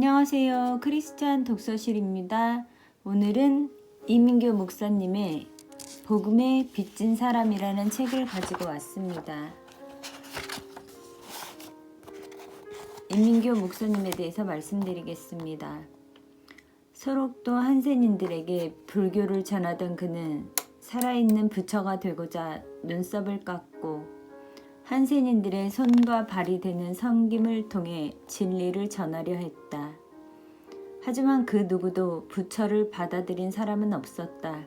안녕하세요. 크리스찬 독서실입니다. 오늘은 이민교 목사님의 복음에 빚진 사람이라는 책을 가지고 왔습니다. 이민교 목사님에 대해서 말씀드리겠습니다. 소록도 한센인들에게 불교를 전하던 그는 살아있는 부처가 되고자 눈썹을 깎고 한센인들의 손과 발이 되는 섬김을 통해 진리를 전하려 했다. 하지만 그 누구도 부처를 받아들인 사람은 없었다.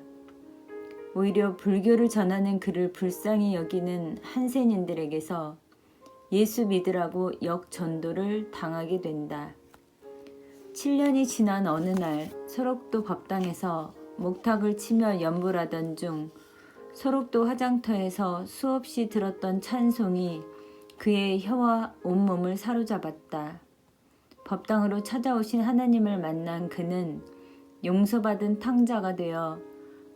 오히려 불교를 전하는 그를 불쌍히 여기는 한센인들에게서 예수 믿으라고 역전도를 당하게 된다. 7년이 지난 어느 날 소록도 법당에서 목탁을 치며 연불하던 중 소록도 화장터에서 수없이 들었던 찬송이 그의 혀와 온몸을 사로잡았다. 법당으로 찾아오신 하나님을 만난 그는 용서받은 탕자가 되어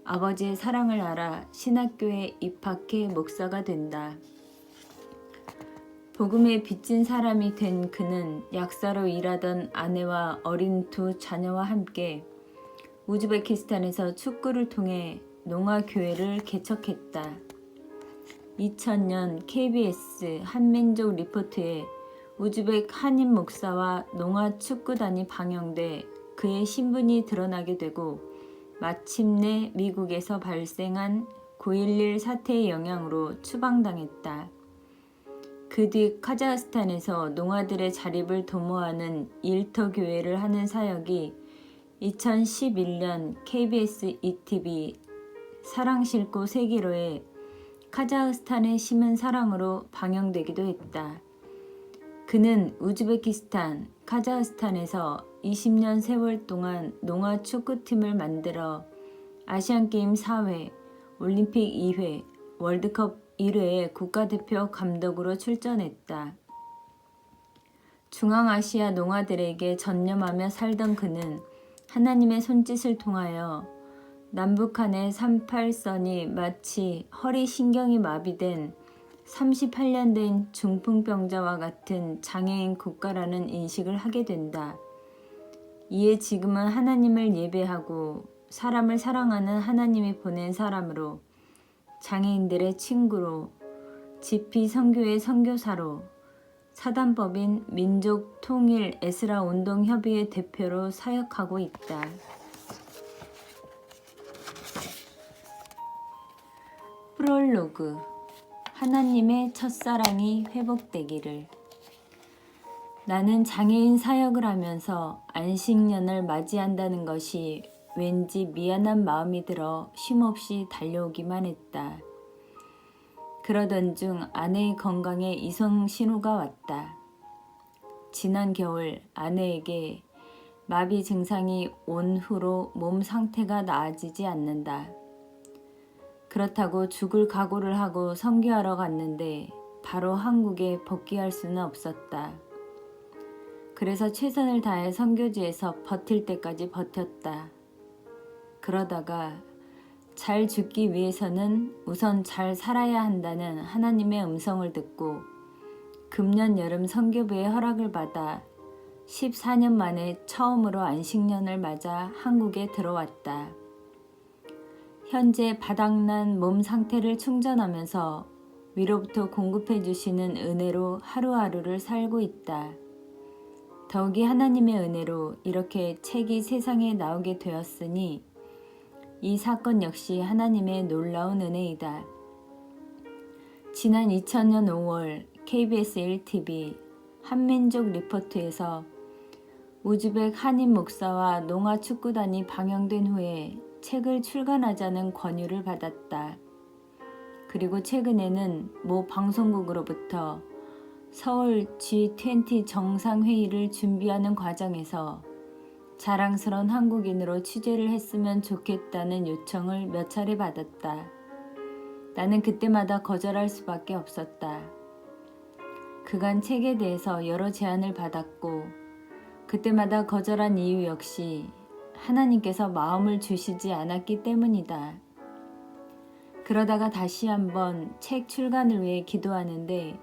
아버지의 사랑을 알아 신학교에 입학해 목사가 된다. 복음에 빚진 사람이 된 그는 약사로 일하던 아내와 어린 두 자녀와 함께 우즈베키스탄에서 축구를 통해 농아교회를 개척했다. 2000년 KBS 한민족 리포트에 우즈벡 한인 목사와 농아축구단이 방영돼 그의 신분이 드러나게 되고 마침내 미국에서 발생한 9.11 사태의 영향으로 추방당했다. 그 뒤 카자흐스탄에서 농아들의 자립을 도모하는 일터교회를 하는 사역이 2011년 KBS ETV 사랑 싣고 세계로의 카자흐스탄의 심은 사랑으로 방영되기도 했다. 그는 우즈베키스탄, 카자흐스탄에서 20년 세월 동안 농아 축구팀을 만들어 아시안게임 4회, 올림픽 2회, 월드컵 1회의 국가대표 감독으로 출전했다. 중앙아시아 농아들에게 전념하며 살던 그는 하나님의 손짓을 통하여 남북한의 38선이 마치 허리 신경이 마비된 38년 된 중풍병자와 같은 장애인 국가라는 인식을 하게 된다. 이에 지금은 하나님을 예배하고 사람을 사랑하는 하나님이 보낸 사람으로 장애인들의 친구로 지피 선교의 선교사로 사단법인 민족통일 에스라 운동협의회 대표로 사역하고 있다. 프롤로그 하나님의 첫사랑이 회복되기를. 나는 장애인 사역을 하면서 안식년을 맞이한다는 것이 왠지 미안한 마음이 들어 쉼없이 달려오기만 했다. 그러던 중 아내의 건강에 이상 신호가 왔다. 지난 겨울 아내에게 마비 증상이 온 후로 몸 상태가 나아지지 않는다. 그렇다고 죽을 각오를 하고 선교하러 갔는데 바로 한국에 복귀할 수는 없었다. 그래서 최선을 다해 선교지에서 버틸 때까지 버텼다. 그러다가 잘 죽기 위해서는 우선 잘 살아야 한다는 하나님의 음성을 듣고 금년 여름 선교부의 허락을 받아 14년 만에 처음으로 안식년을 맞아 한국에 들어왔다. 현재 바닥난 몸 상태를 충전하면서 위로부터 공급해 주시는 은혜로 하루하루를 살고 있다. 더욱이 하나님의 은혜로 이렇게 책이 세상에 나오게 되었으니 이 사건 역시 하나님의 놀라운 은혜이다. 지난 2000년 5월 KBS 1TV 한민족 리포트에서 우즈벡 한인 목사와 농아 축구단이 방영된 후에 책을 출간하자는 권유를 받았다. 그리고 최근에는 모 방송국으로부터 서울 G20 정상회의를 준비하는 과정에서 자랑스러운 한국인으로 취재를 했으면 좋겠다는 요청을 몇 차례 받았다. 나는 그때마다 거절할 수밖에 없었다. 그간 책에 대해서 여러 제안을 받았고 그때마다 거절한 이유 역시 하나님께서 마음을 주시지 않았기 때문이다. 그러다가 다시 한번 책 출간을 위해 기도하는데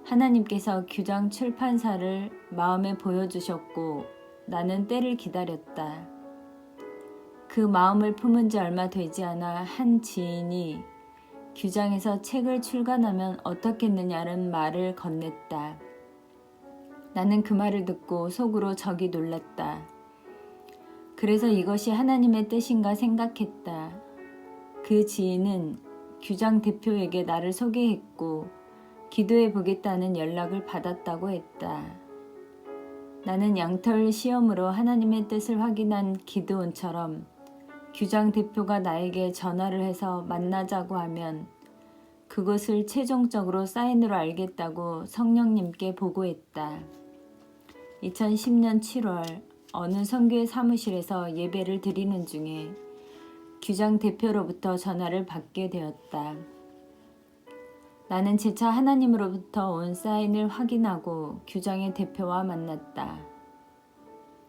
하나님께서 규장 출판사를 마음에 보여주셨고 나는 때를 기다렸다. 그 마음을 품은 지 얼마 되지 않아 한 지인이 규장에서 책을 출간하면 어떻겠느냐는 말을 건넸다. 나는 그 말을 듣고 속으로 적이 놀랐다. 그래서 이것이 하나님의 뜻인가 생각했다. 그 지인은 규장 대표에게 나를 소개했고 기도해 보겠다는 연락을 받았다고 했다. 나는 양털 시험으로 하나님의 뜻을 확인한 기드온처럼 규장 대표가 나에게 전화를 해서 만나자고 하면 그것을 최종적으로 사인으로 알겠다고 성령님께 보고했다. 2010년 7월 어느 선교회 사무실에서 예배를 드리는 중에 규장 대표로부터 전화를 받게 되었다. 나는 재차 하나님으로부터 온 사인을 확인하고 규장의 대표와 만났다.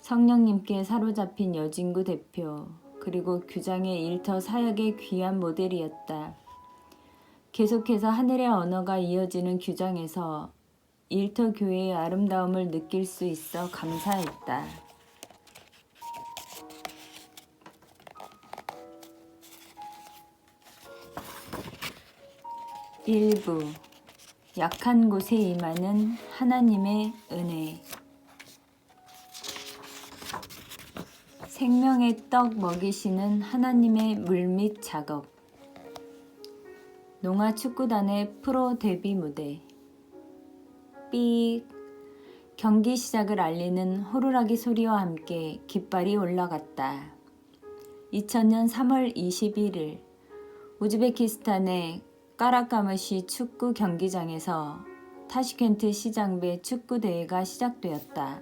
성령님께 사로잡힌 여진구 대표, 그리고 규장의 일터 사역의 귀한 모델이었다. 계속해서 하늘의 언어가 이어지는 규장에서 일터 교회의 아름다움을 느낄 수 있어 감사했다. 1부 약한 곳에 임하는 하나님의 은혜. 생명의 떡 먹이시는 하나님의 물밑 작업. 농아축구단의 프로 데뷔 무대. 삑. 경기 시작을 알리는 호루라기 소리와 함께 깃발이 올라갔다. 2000년 3월 21일 우즈베키스탄의 까라카무시 축구 경기장에서 타슈켄트 시장배 축구대회가 시작되었다.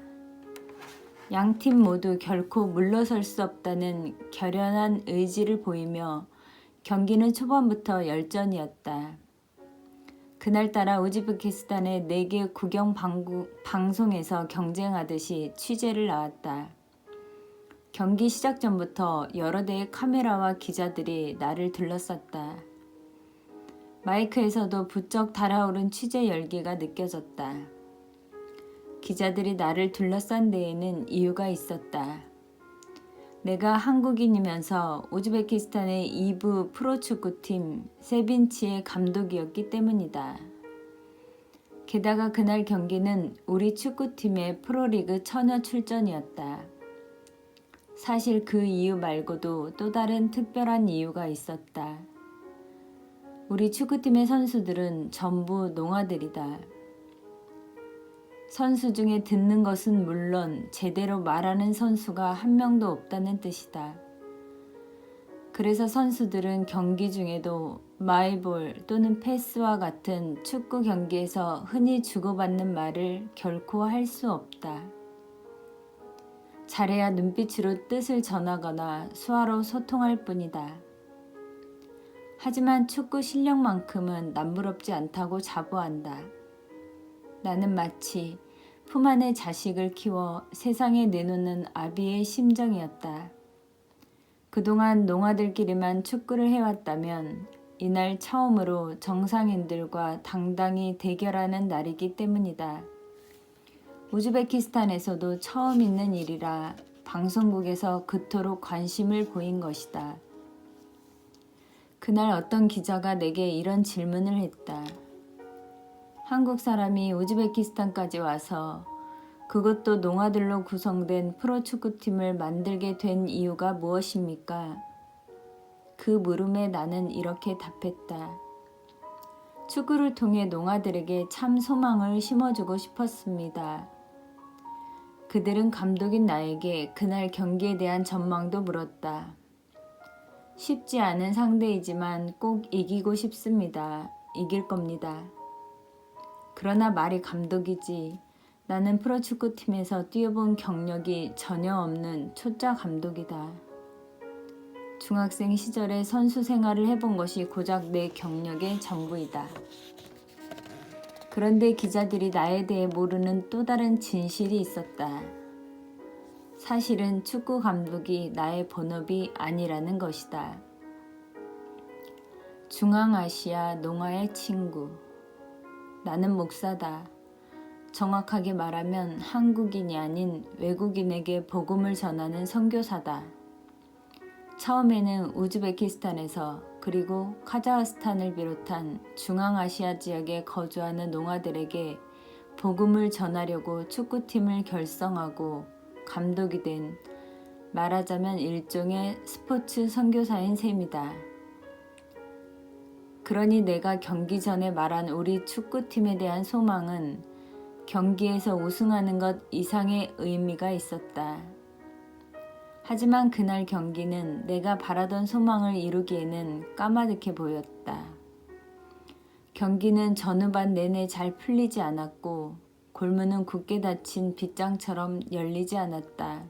양팀 모두 결코 물러설 수 없다는 결연한 의지를 보이며 경기는 초반부터 열전이었다. 그날따라 우즈베키스탄의 4개 국영 방송에서 경쟁하듯이 취재를 나왔다. 경기 시작 전부터 여러 대의 카메라와 기자들이 나를 둘러쌌다. 마이크에서도 부쩍 달아오른 취재 열기가 느껴졌다. 기자들이 나를 둘러싼 데에는 이유가 있었다. 내가 한국인이면서 우즈베키스탄의 2부 프로축구팀 세빈치의 감독이었기 때문이다. 게다가 그날 경기는 우리 축구팀의 프로리그 처녀 출전이었다. 사실 그 이유 말고도 또 다른 특별한 이유가 있었다. 우리 축구팀의 선수들은 전부 농아들이다. 선수 중에 듣는 것은 물론 제대로 말하는 선수가 한 명도 없다는 뜻이다. 그래서 선수들은 경기 중에도 마이볼 또는 패스와 같은 축구 경기에서 흔히 주고받는 말을 결코 할 수 없다. 잘해야 눈빛으로 뜻을 전하거나 수화로 소통할 뿐이다. 하지만 축구 실력만큼은 남부럽지 않다고 자부한다. 나는 마치 품 안에 자식을 키워 세상에 내놓는 아비의 심정이었다. 그동안 농아들끼리만 축구를 해왔다면 이날 처음으로 정상인들과 당당히 대결하는 날이기 때문이다. 우즈베키스탄에서도 처음 있는 일이라 방송국에서 그토록 관심을 보인 것이다. 그날 어떤 기자가 내게 이런 질문을 했다. 한국 사람이 우즈베키스탄까지 와서 그것도 농아들로 구성된 프로축구팀을 만들게 된 이유가 무엇입니까? 그 물음에 나는 이렇게 답했다. 축구를 통해 농아들에게 참 소망을 심어주고 싶었습니다. 그들은 감독인 나에게 그날 경기에 대한 전망도 물었다. 쉽지 않은 상대이지만 꼭 이기고 싶습니다. 이길 겁니다. 그러나 말이 감독이지 나는 프로축구팀에서 뛰어본 경력이 전혀 없는 초짜 감독이다. 중학생 시절에 선수 생활을 해본 것이 고작 내 경력의 전부이다. 그런데 기자들이 나에 대해 모르는 또 다른 진실이 있었다. 사실은 축구 감독이 나의 본업이 아니라는 것이다. 중앙아시아 농아의 친구. 나는 목사다. 정확하게 말하면 한국인이 아닌 외국인에게 복음을 전하는 선교사다. 처음에는 우즈베키스탄에서 그리고 카자흐스탄을 비롯한 중앙아시아 지역에 거주하는 농아들에게 복음을 전하려고 축구팀을 결성하고 감독이 된 말하자면 일종의 스포츠 선교사인 셈이다. 그러니 내가 경기 전에 말한 우리 축구팀에 대한 소망은 경기에서 우승하는 것 이상의 의미가 있었다. 하지만 그날 경기는 내가 바라던 소망을 이루기에는 까마득해 보였다. 경기는 전후반 내내 잘 풀리지 않았고 골문은 굳게 닫힌 빗장처럼 열리지 않았다.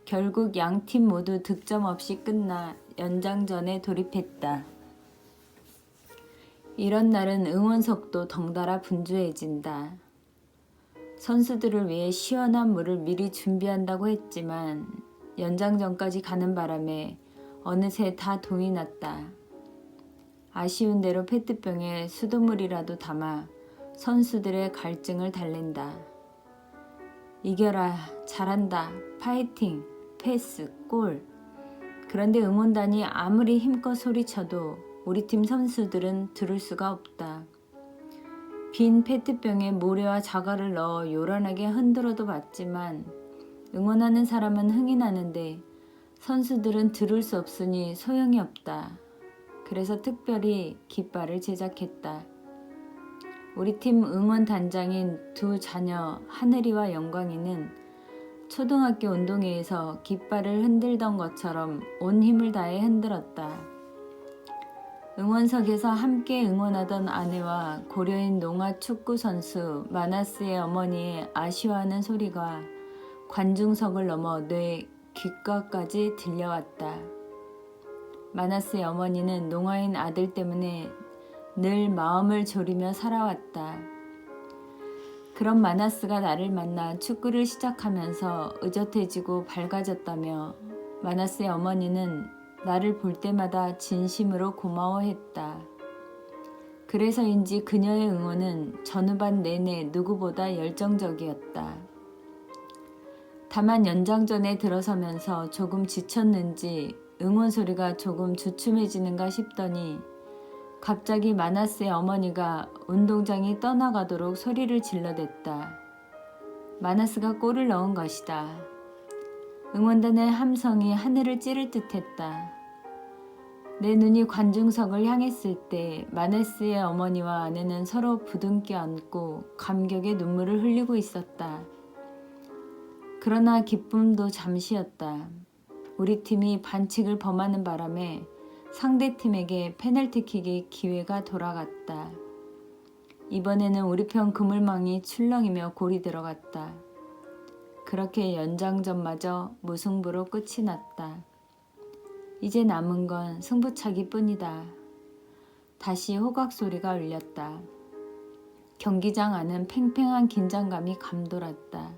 결국 양팀 모두 득점 없이 끝나 연장전에 돌입했다. 이런 날은 응원석도 덩달아 분주해진다. 선수들을 위해 시원한 물을 미리 준비한다고 했지만 연장전까지 가는 바람에 어느새 다 동이 났다. 아쉬운 대로 페트병에 수돗물이라도 담아 선수들의 갈증을 달랜다. 이겨라, 잘한다, 파이팅, 패스, 골. 그런데 응원단이 아무리 힘껏 소리쳐도 우리 팀 선수들은 들을 수가 없다. 빈 페트병에 모래와 자갈을 넣어 요란하게 흔들어도 봤지만 응원하는 사람은 흥이 나는데 선수들은 들을 수 없으니 소용이 없다. 그래서 특별히 깃발을 제작했다. 우리 팀 응원단장인 두 자녀 하늘이와 영광이는 초등학교 운동회에서 깃발을 흔들던 것처럼 온 힘을 다해 흔들었다. 응원석에서 함께 응원하던 아내와 고려인 농아 축구 선수 마나스의 어머니의 아쉬워하는 소리가 관중석을 넘어 뇌 귓가까지 들려왔다. 마나스의 어머니는 농아인 아들 때문에 늘 마음을 졸이며 살아왔다. 그런 마나스가 나를 만나 축구를 시작하면서 의젓해지고 밝아졌다며 마나스의 어머니는 나를 볼 때마다 진심으로 고마워했다. 그래서인지 그녀의 응원은 전후반 내내 누구보다 열정적이었다. 다만 연장전에 들어서면서 조금 지쳤는지 응원 소리가 조금 주춤해지는가 싶더니 갑자기 마나스의 어머니가 운동장이 떠나가도록 소리를 질러댔다. 마나스가 골을 넣은 것이다. 응원단의 함성이 하늘을 찌를 듯했다. 내 눈이 관중석을 향했을 때 마나스의 어머니와 아내는 서로 부둥켜 안고 감격의 눈물을 흘리고 있었다. 그러나 기쁨도 잠시였다. 우리 팀이 반칙을 범하는 바람에 상대팀에게 페널티킥의 기회가 돌아갔다. 이번에는 우리 편 그물망이 출렁이며 골이 들어갔다. 그렇게 연장전마저 무승부로 끝이 났다. 이제 남은 건 승부차기뿐이다. 다시 호각 소리가 울렸다. 경기장 안은 팽팽한 긴장감이 감돌았다.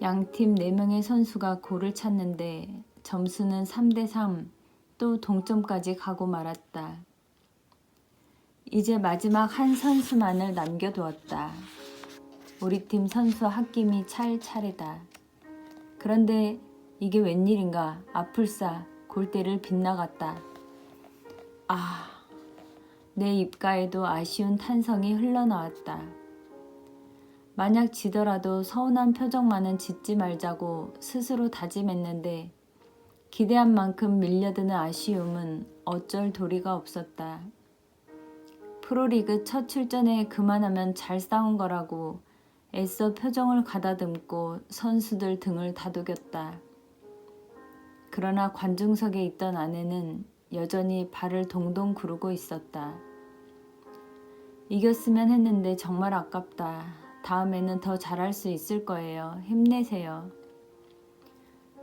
양팀 4명의 선수가 골을 찼는데 점수는 3대3, 또 동점까지 가고 말았다. 이제 마지막 한 선수만을 남겨두었다. 우리 팀 선수 홧김이 찰 차례다. 그런데 이게 웬일인가 아플싸 골대를 빗나갔다. 내 입가에도 아쉬운 탄성이 흘러나왔다. 만약 지더라도 서운한 표정만은 짓지 말자고 스스로 다짐했는데 기대한 만큼 밀려드는 아쉬움은 어쩔 도리가 없었다. 프로리그 첫 출전에 그만하면 잘 싸운 거라고 애써 표정을 가다듬고 선수들 등을 다독였다. 그러나 관중석에 있던 아내는 여전히 발을 동동 구르고 있었다. 이겼으면 했는데 정말 아깝다. 다음에는 더 잘할 수 있을 거예요. 힘내세요.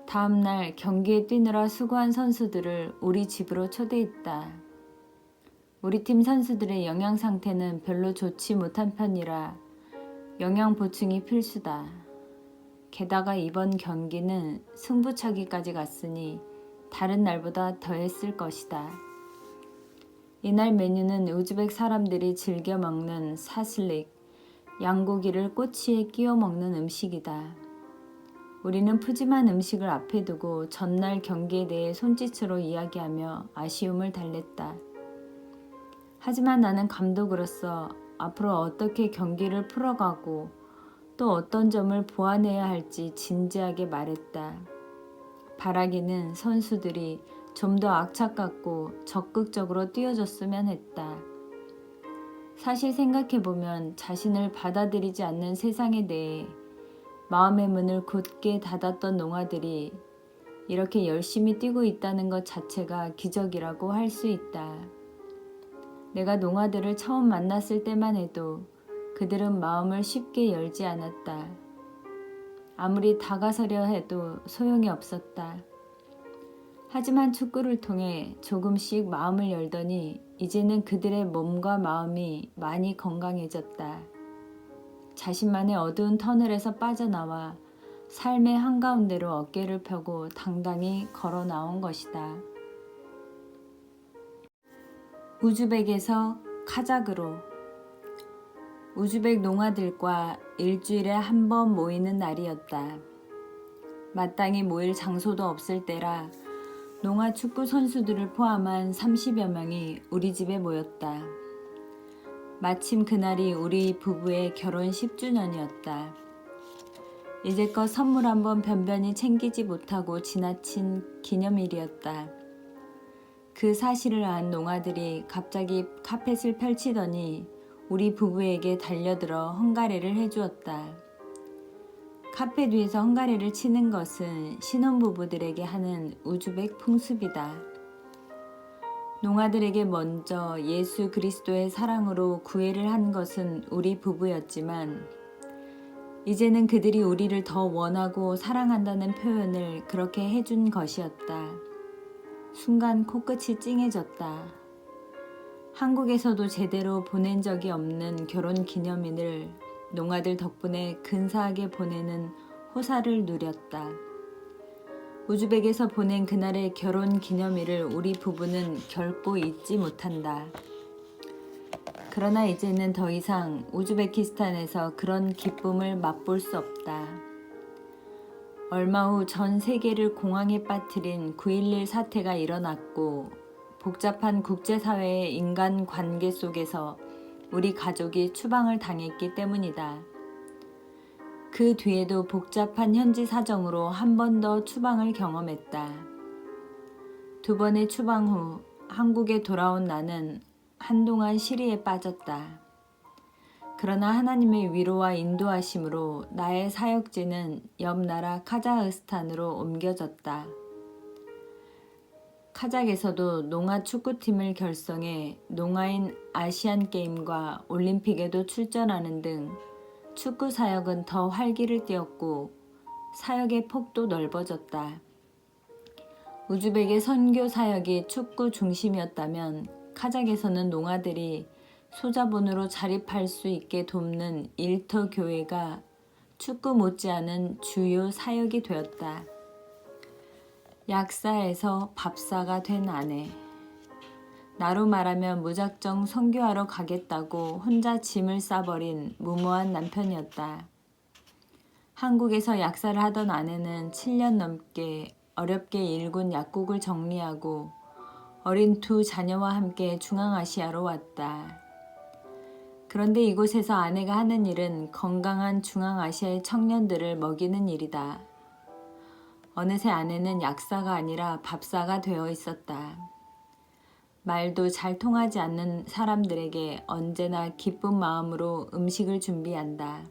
다음 날 경기에 뛰느라 수고한 선수들을 우리 집으로 초대했다. 우리 팀 선수들의 영양 상태는 별로 좋지 못한 편이라 영양 보충이 필수다. 게다가 이번 경기는 승부차기까지 갔으니 다른 날보다 더했을 것이다. 이날 메뉴는 우즈벡 사람들이 즐겨 먹는 사슬릭, 양고기를 꼬치에 끼워 먹는 음식이다. 우리는 푸짐한 음식을 앞에 두고 전날 경기에 대해 손짓으로 이야기하며 아쉬움을 달랬다. 하지만 나는 감독으로서 앞으로 어떻게 경기를 풀어가고 또 어떤 점을 보완해야 할지 진지하게 말했다. 바라기는 선수들이 좀 더 악착같고 적극적으로 뛰어줬으면 했다. 사실 생각해보면 자신을 받아들이지 않는 세상에 대해 마음의 문을 굳게 닫았던 농아들이 이렇게 열심히 뛰고 있다는 것 자체가 기적이라고 할 수 있다. 내가 농아들을 처음 만났을 때만 해도 그들은 마음을 쉽게 열지 않았다. 아무리 다가서려 해도 소용이 없었다. 하지만 축구를 통해 조금씩 마음을 열더니 이제는 그들의 몸과 마음이 많이 건강해졌다. 자신만의 어두운 터널에서 빠져나와 삶의 한가운데로 어깨를 펴고 당당히 걸어 나온 것이다. 우즈벡에서 카자흐로. 우즈벡 농아들과 일주일에 한 번 모이는 날이었다. 마땅히 모일 장소도 없을 때라 농아 축구 선수들을 포함한 30여 명이 우리 집에 모였다. 마침 그날이 우리 부부의 결혼 10주년이었다. 이제껏 선물 한번 변변히 챙기지 못하고 지나친 기념일이었다. 그 사실을 안 농아들이 갑자기 카펫을 펼치더니 우리 부부에게 달려들어 헝가리를 해주었다. 카펫 위에서 헝가리를 치는 것은 신혼부부들에게 하는 우즈벡 풍습이다. 농아들에게 먼저 예수 그리스도의 사랑으로 구애를 한 것은 우리 부부였지만 이제는 그들이 우리를 더 원하고 사랑한다는 표현을 그렇게 해준 것이었다. 순간 코끝이 찡해졌다. 한국에서도 제대로 보낸 적이 없는 결혼 기념일을 농아들 덕분에 근사하게 보내는 호사를 누렸다. 우즈벡에서 보낸 그날의 결혼 기념일을 우리 부부는 결코 잊지 못한다. 그러나 이제는 더 이상 우즈베키스탄에서 그런 기쁨을 맛볼 수 없다. 얼마 후 전 세계를 공황에 빠뜨린 9.11 사태가 일어났고 복잡한 국제사회의 인간관계 속에서 우리 가족이 추방을 당했기 때문이다. 그 뒤에도 복잡한 현지 사정으로 한 번 더 추방을 경험했다. 두 번의 추방 후 한국에 돌아온 나는 한동안 시리에 빠졌다. 그러나 하나님의 위로와 인도하심으로 나의 사역지는 옆 나라 카자흐스탄으로 옮겨졌다. 카자흐에서도 농아 축구팀을 결성해 농아인 아시안게임과 올림픽에도 출전하는 등 축구 사역은 더 활기를 띠었고 사역의 폭도 넓어졌다. 우즈벡의 선교 사역이 축구 중심이었다면 카자흐에서는 농아들이 소자본으로 자립할 수 있게 돕는 일터 교회가 축구 못지않은 주요 사역이 되었다. 약사에서 밥사가 된 아내. 나로 말하면 무작정 선교하러 가겠다고 혼자 짐을 싸버린 무모한 남편이었다. 한국에서 약사를 하던 아내는 7년 넘게 어렵게 일군 약국을 정리하고 어린 두 자녀와 함께 중앙아시아로 왔다. 그런데 이곳에서 아내가 하는 일은 건강한 중앙아시아의 청년들을 먹이는 일이다. 어느새 아내는 약사가 아니라 밥사가 되어 있었다. 말도 잘 통하지 않는 사람들에게 언제나 기쁜 마음으로 음식을 준비한다.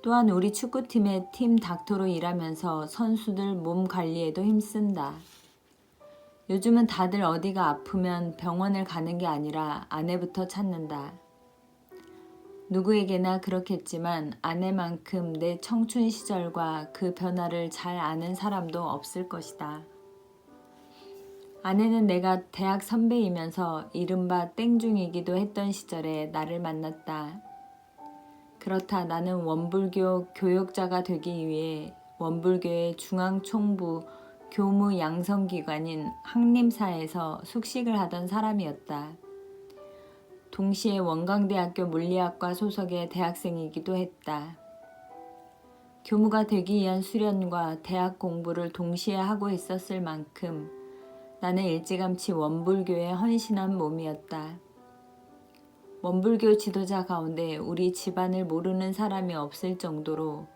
또한 우리 축구팀의 팀 닥터로 일하면서 선수들 몸 관리에도 힘쓴다. 요즘은 다들 어디가 아프면 병원을 가는 게 아니라 아내부터 찾는다. 누구에게나 그렇겠지만 아내만큼 내 청춘 시절과 그 변화를 잘 아는 사람도 없을 것이다. 아내는 내가 대학 선배이면서 이른바 땡중이기도 했던 시절에 나를 만났다. 그렇다 나는 원불교 교역자가 되기 위해 원불교의 중앙총부 교무 양성기관인 한림사에서 숙식을 하던 사람이었다. 동시에 원광대학교 물리학과 소속의 대학생이기도 했다. 교무가 되기 위한 수련과 대학 공부를 동시에 하고 있었을 만큼 나는 일찌감치 원불교에 헌신한 몸이었다. 원불교 지도자 가운데 우리 집안을 모르는 사람이 없을 정도로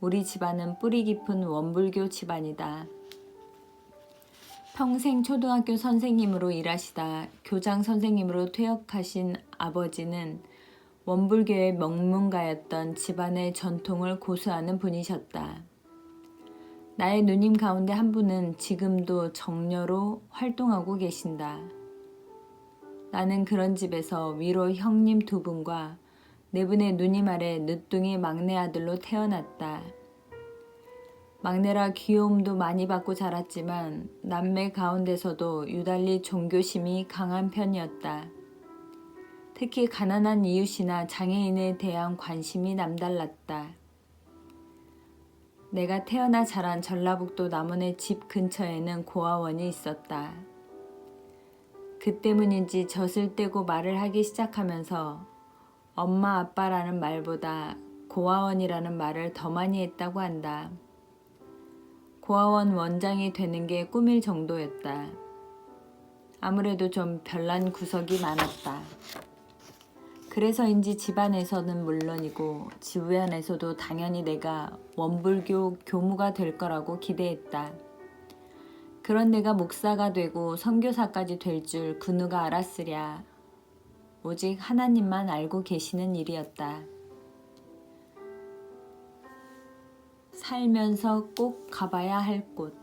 우리 집안은 뿌리 깊은 원불교 집안이다. 평생 초등학교 선생님으로 일하시다 교장 선생님으로 퇴역하신 아버지는 원불교의 명문가였던 집안의 전통을 고수하는 분이셨다. 나의 누님 가운데 한 분은 지금도 정려로 활동하고 계신다. 나는 그런 집에서 위로 형님 2분과 4분의 누님 아래 늦둥이 막내 아들로 태어났다. 막내라 귀여움도 많이 받고 자랐지만 남매 가운데서도 유달리 종교심이 강한 편이었다. 특히 가난한 이웃이나 장애인에 대한 관심이 남달랐다. 내가 태어나 자란 전라북도 남원의 집 근처에는 고아원이 있었다. 그 때문인지 젖을 떼고 말을 하기 시작하면서 엄마 아빠라는 말보다 고아원이라는 말을 더 많이 했다고 한다. 고아원 원장이 되는 게 꿈일 정도였다. 아무래도 좀 별난 구석이 많았다. 그래서인지 집안에서는 물론이고 주변에서도 당연히 내가 원불교 교무가 될 거라고 기대했다. 그런 내가 목사가 되고 선교사까지 될 줄 그 누가 알았으랴. 오직 하나님만 알고 계시는 일이었다. 살면서 꼭 가봐야 할 곳.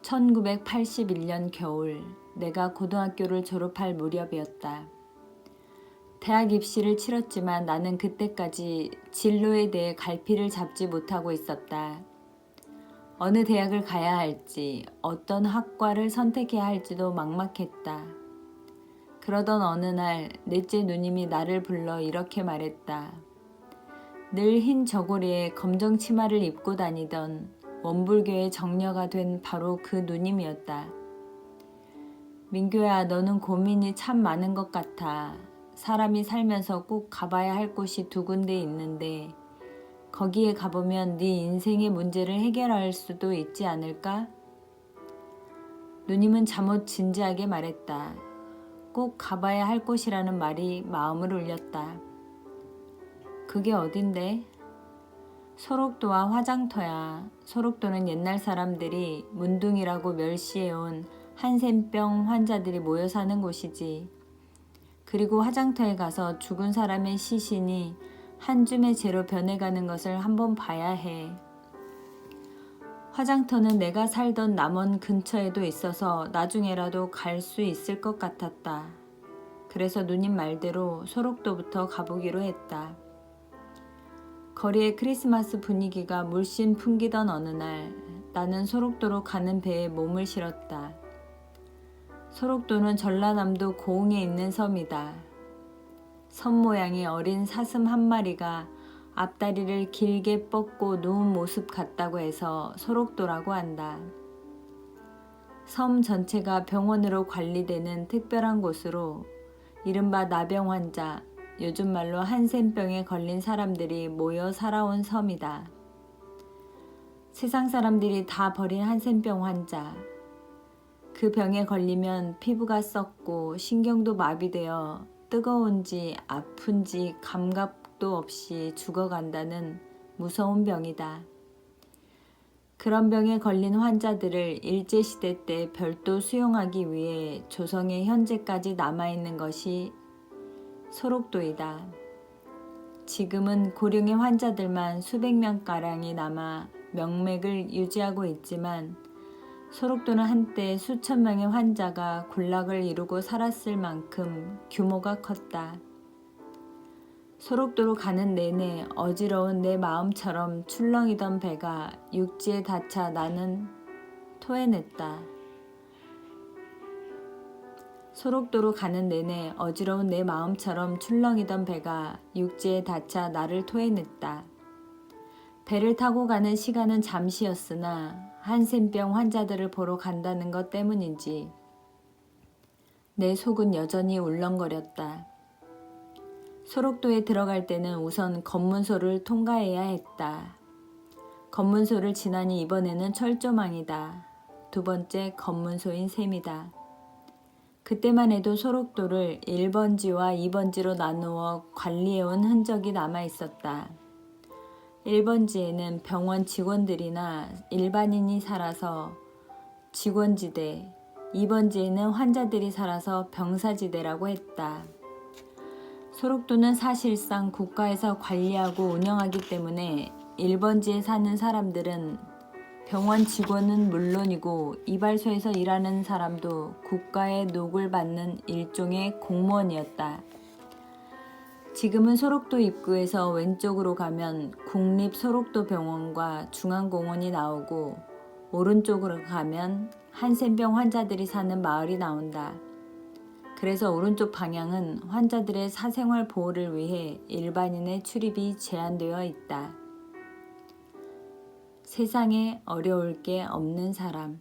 1981년 겨울 내가 고등학교를 졸업할 무렵이었다. 대학 입시를 치렀지만 나는 그때까지 진로에 대해 갈피를 잡지 못하고 있었다. 어느 대학을 가야 할지, 어떤 학과를 선택해야 할지도 막막했다. 그러던 어느 날 넷째 누님이 나를 불러 이렇게 말했다. 늘 흰 저고리에 검정 치마를 입고 다니던 원불교의 정려가 된 바로 그 누님이었다. 민규야, 너는 고민이 참 많은 것 같아. 사람이 살면서 꼭 가봐야 할 곳이 2군데 있는데 거기에 가보면 네 인생의 문제를 해결할 수도 있지 않을까? 누님은 잠옷 진지하게 말했다. 꼭 가봐야 할 곳이라는 말이 마음을 울렸다. 그게 어딘데? 소록도와 화장터야. 소록도는 옛날 사람들이 문둥이라고 멸시해온 한센병 환자들이 모여 사는 곳이지. 그리고 화장터에 가서 죽은 사람의 시신이 한 줌의 재로 변해가는 것을 한번 봐야 해. 화장터는 내가 살던 남원 근처에도 있어서 나중에라도 갈 수 있을 것 같았다. 그래서 누님 말대로 소록도부터 가보기로 했다. 거리의 크리스마스 분위기가 물씬 풍기던 어느 날 나는 소록도로 가는 배에 몸을 실었다. 소록도는 전라남도 고흥에 있는 섬이다. 섬 모양이 어린 사슴 한 마리가 앞다리를 길게 뻗고 누운 모습 같다고 해서 소록도라고 한다. 섬 전체가 병원으로 관리되는 특별한 곳으로 이른바 나병 환자, 요즘 말로 한센병에 걸린 사람들이 모여 살아온 섬이다. 세상 사람들이 다 버린 한센병 환자. 그 병에 걸리면 피부가 썩고 신경도 마비되어 뜨거운지 아픈지 감각도 없이 죽어간다는 무서운 병이다. 그런 병에 걸린 환자들을 일제시대 때 별도 수용하기 위해 조성에 현재까지 남아있는 것이 소록도이다. 지금은 고령의 환자들만 수백 명가량이 남아 명맥을 유지하고 있지만 소록도는 한때 수천 명의 환자가 군락을 이루고 살았을 만큼 규모가 컸다. 소록도로 가는 내내 어지러운 내 마음처럼 출렁이던 배가 육지에 닿자 나는 토해냈다. 소록도로 가는 내내 어지러운 내 마음처럼 출렁이던 배가 육지에 닿자 나를 토해냈다. 배를 타고 가는 시간은 잠시였으나 한센병 환자들을 보러 간다는 것 때문인지 내 속은 여전히 울렁거렸다. 소록도에 들어갈 때는 우선 검문소를 통과해야 했다. 검문소를 지나니 이번에는 철조망이다. 두 번째 검문소인 셈이다. 그때만 해도 소록도를 1번지와 2번지로 나누어 관리해온 흔적이 남아있었다. 1번지에는 병원 직원들이나 일반인이 살아서 직원지대, 2번지에는 환자들이 살아서 병사지대라고 했다. 소록도는 사실상 국가에서 관리하고 운영하기 때문에 1번지에 사는 사람들은 병원 직원은 물론이고 이발소에서 일하는 사람도 국가의 녹을 받는 일종의 공무원이었다. 지금은 소록도 입구에서 왼쪽으로 가면 국립소록도병원과 중앙공원이 나오고 오른쪽으로 가면 한센병 환자들이 사는 마을이 나온다. 그래서 오른쪽 방향은 환자들의 사생활 보호를 위해 일반인의 출입이 제한되어 있다. 세상에 어려울 게 없는 사람.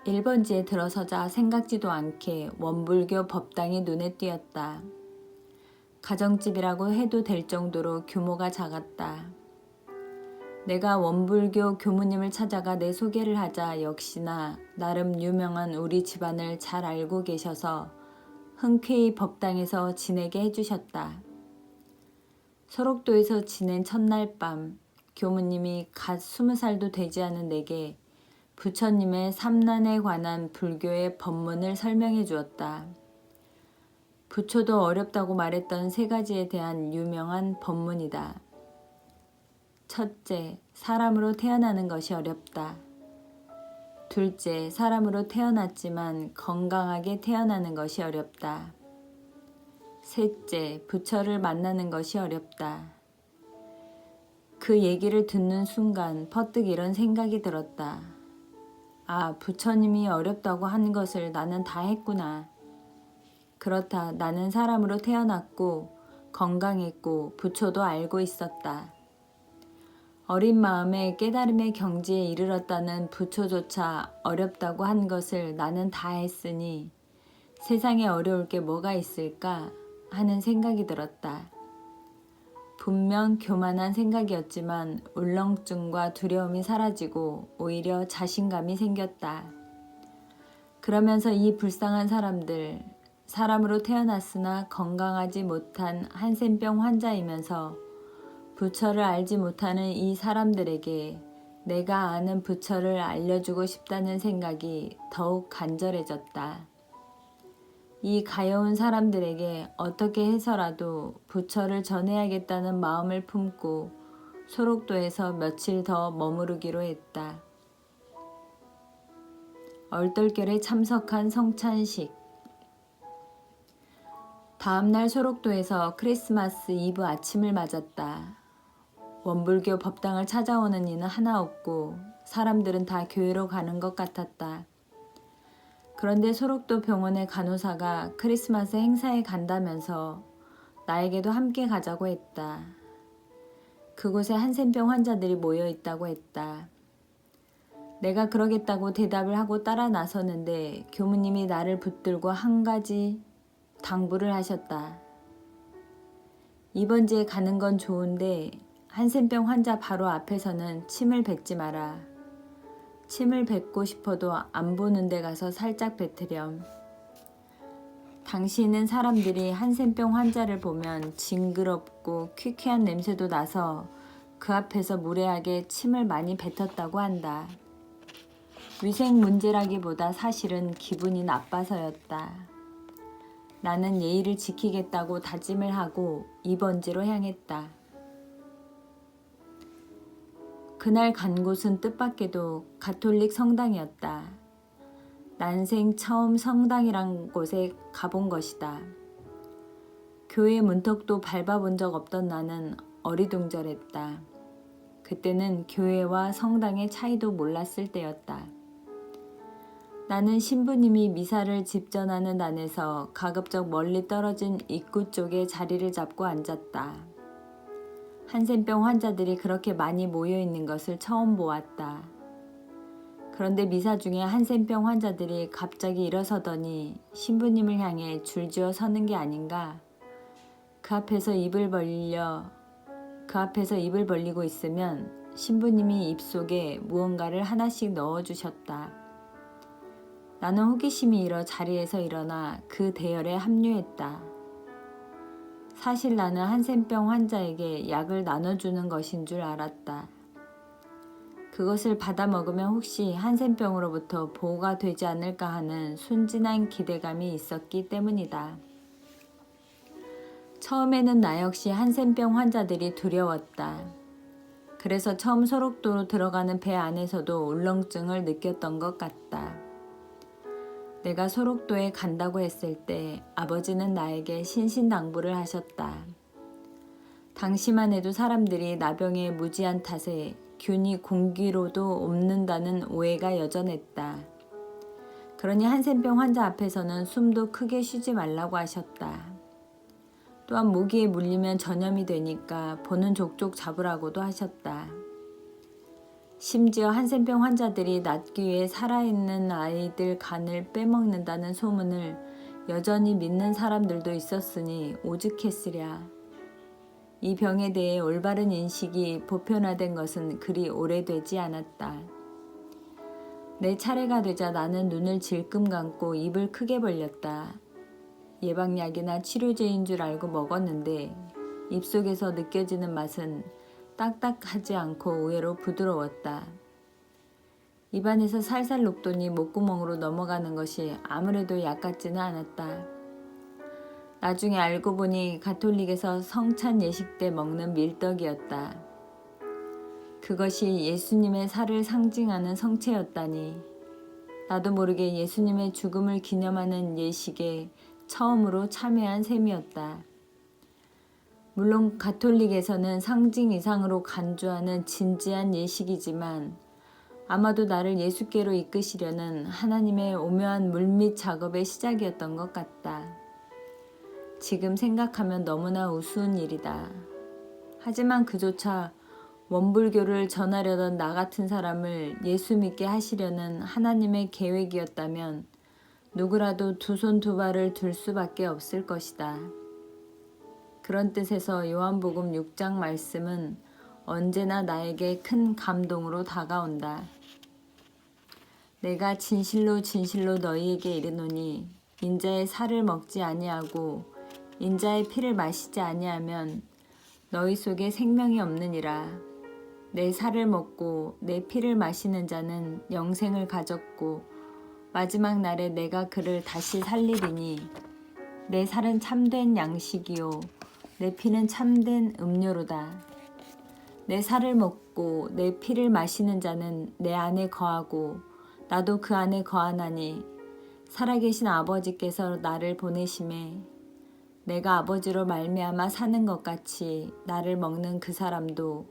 1번지에 들어서자 생각지도 않게 원불교 법당이 눈에 띄었다. 가정집이라고 해도 될 정도로 규모가 작았다. 내가 원불교 교무님을 찾아가 내 소개를 하자 역시나 나름 유명한 우리 집안을 잘 알고 계셔서 흔쾌히 법당에서 지내게 해주셨다. 소록도에서 지낸 첫날 밤 교무님이 갓 20살도 되지 않은 내게 부처님의 삼난에 관한 불교의 법문을 설명해 주었다. 부처도 어렵다고 말했던 3가지에 대한 유명한 법문이다. 첫째, 사람으로 태어나는 것이 어렵다. 둘째, 사람으로 태어났지만 건강하게 태어나는 것이 어렵다. 셋째, 부처를 만나는 것이 어렵다. 그 얘기를 듣는 순간 퍼뜩 이런 생각이 들었다. 아, 부처님이 어렵다고 하는 것을 나는 다 했구나. 그렇다, 나는 사람으로 태어났고 건강했고 부처도 알고 있었다. 어린 마음에 깨달음의 경지에 이르렀다는 부처조차 어렵다고 한 것을 나는 다 했으니 세상에 어려울 게 뭐가 있을까 하는 생각이 들었다. 분명 교만한 생각이었지만 울렁증과 두려움이 사라지고 오히려 자신감이 생겼다. 그러면서 이 불쌍한 사람들, 사람으로 태어났으나 건강하지 못한 한센병 환자이면서 부처를 알지 못하는 이 사람들에게 내가 아는 부처를 알려주고 싶다는 생각이 더욱 간절해졌다. 이 가여운 사람들에게 어떻게 해서라도 부처를 전해야겠다는 마음을 품고 소록도에서 며칠 더 머무르기로 했다. 얼떨결에 참석한 성찬식. 다음날 소록도에서 크리스마스 이브 아침을 맞았다. 원불교 법당을 찾아오는 이는 하나 없고 사람들은 다 교회로 가는 것 같았다. 그런데 소록도 병원의 간호사가 크리스마스 행사에 간다면서 나에게도 함께 가자고 했다. 그곳에 한센병 환자들이 모여 있다고 했다. 내가 그러겠다고 대답을 하고 따라 나서는데 교무님이 나를 붙들고 한 가지 당부를 하셨다. 이번지에 가는 건 좋은데 한센병 환자 바로 앞에서는 침을 뱉지 마라. 침을 뱉고 싶어도 안 보는 데 가서 살짝 뱉으렴. 당시에는 사람들이 한센병 환자를 보면 징그럽고 퀴퀴한 냄새도 나서 그 앞에서 무례하게 침을 많이 뱉었다고 한다. 위생 문제라기보다 사실은 기분이 나빠서였다. 나는 예의를 지키겠다고 다짐을 하고 이번지로 향했다. 그날 간 곳은 뜻밖에도 가톨릭 성당이었다. 난생 처음 성당이란 곳에 가본 것이다. 교회 문턱도 밟아본 적 없던 나는 어리둥절했다. 그때는 교회와 성당의 차이도 몰랐을 때였다. 나는 신부님이 미사를 집전하는 안에서 가급적 멀리 떨어진 입구 쪽에 자리를 잡고 앉았다. 한센병 환자들이 그렇게 많이 모여 있는 것을 처음 보았다. 그런데 미사 중에 한센병 환자들이 갑자기 일어서더니 신부님을 향해 줄지어 서는 게 아닌가. 그 앞에서 입을 벌리고 있으면 신부님이 입속에 무언가를 하나씩 넣어주셨다. 나는 호기심이 일어 자리에서 일어나 그 대열에 합류했다. 사실 나는 한센병 환자에게 약을 나눠주는 것인 줄 알았다. 그것을 받아 먹으면 혹시 한센병으로부터 보호가 되지 않을까 하는 순진한 기대감이 있었기 때문이다. 처음에는 나 역시 한센병 환자들이 두려웠다. 그래서 처음 소록도로 들어가는 배 안에서도 울렁증을 느꼈던 것 같다. 내가 소록도에 간다고 했을 때 아버지는 나에게 신신당부를 하셨다. 당시만 해도 사람들이 나병에 무지한 탓에 균이 공기로도 옮는다는 오해가 여전했다. 그러니 한센병 환자 앞에서는 숨도 크게 쉬지 말라고 하셨다. 또한 모기에 물리면 전염이 되니까 보는 족족 잡으라고도 하셨다. 심지어 한센병 환자들이 낫기 위해 살아있는 아이들 간을 빼먹는다는 소문을 여전히 믿는 사람들도 있었으니 오죽했으랴. 이 병에 대해 올바른 인식이 보편화된 것은 그리 오래되지 않았다. 내 차례가 되자 나는 눈을 질끔 감고 입을 크게 벌렸다. 예방약이나 치료제인 줄 알고 먹었는데 입속에서 느껴지는 맛은 딱딱하지 않고 의외로 부드러웠다. 입안에서 살살 녹더니 목구멍으로 넘어가는 것이 아무래도 약 같지는 않았다. 나중에 알고 보니 가톨릭에서 성찬 예식 때 먹는 밀떡이었다. 그것이 예수님의 살을 상징하는 성체였다니. 나도 모르게 예수님의 죽음을 기념하는 예식에 처음으로 참여한 셈이었다. 물론 가톨릭에서는 상징 이상으로 간주하는 진지한 예식이지만 아마도 나를 예수께로 이끄시려는 하나님의 오묘한 물밑 작업의 시작이었던 것 같다. 지금 생각하면 너무나 우스운 일이다. 하지만 그조차 원불교를 전하려던 나 같은 사람을 예수 믿게 하시려는 하나님의 계획이었다면 누구라도 두 손 두 발을 들 수밖에 없을 것이다. 그런 뜻에서 요한복음 6장 말씀은 언제나 나에게 큰 감동으로 다가온다. 내가 진실로 진실로 너희에게 이르노니 인자의 살을 먹지 아니하고 인자의 피를 마시지 아니하면 너희 속에 생명이 없느니라. 내 살을 먹고 내 피를 마시는 자는 영생을 가졌고 마지막 날에 내가 그를 다시 살리리니 내 살은 참된 양식이요 내 피는 참된 음료로다. 내 살을 먹고 내 피를 마시는 자는 내 안에 거하고 나도 그 안에 거하나니 살아계신 아버지께서 나를 보내심에 내가 아버지로 말미암아 사는 것 같이 나를 먹는 그 사람도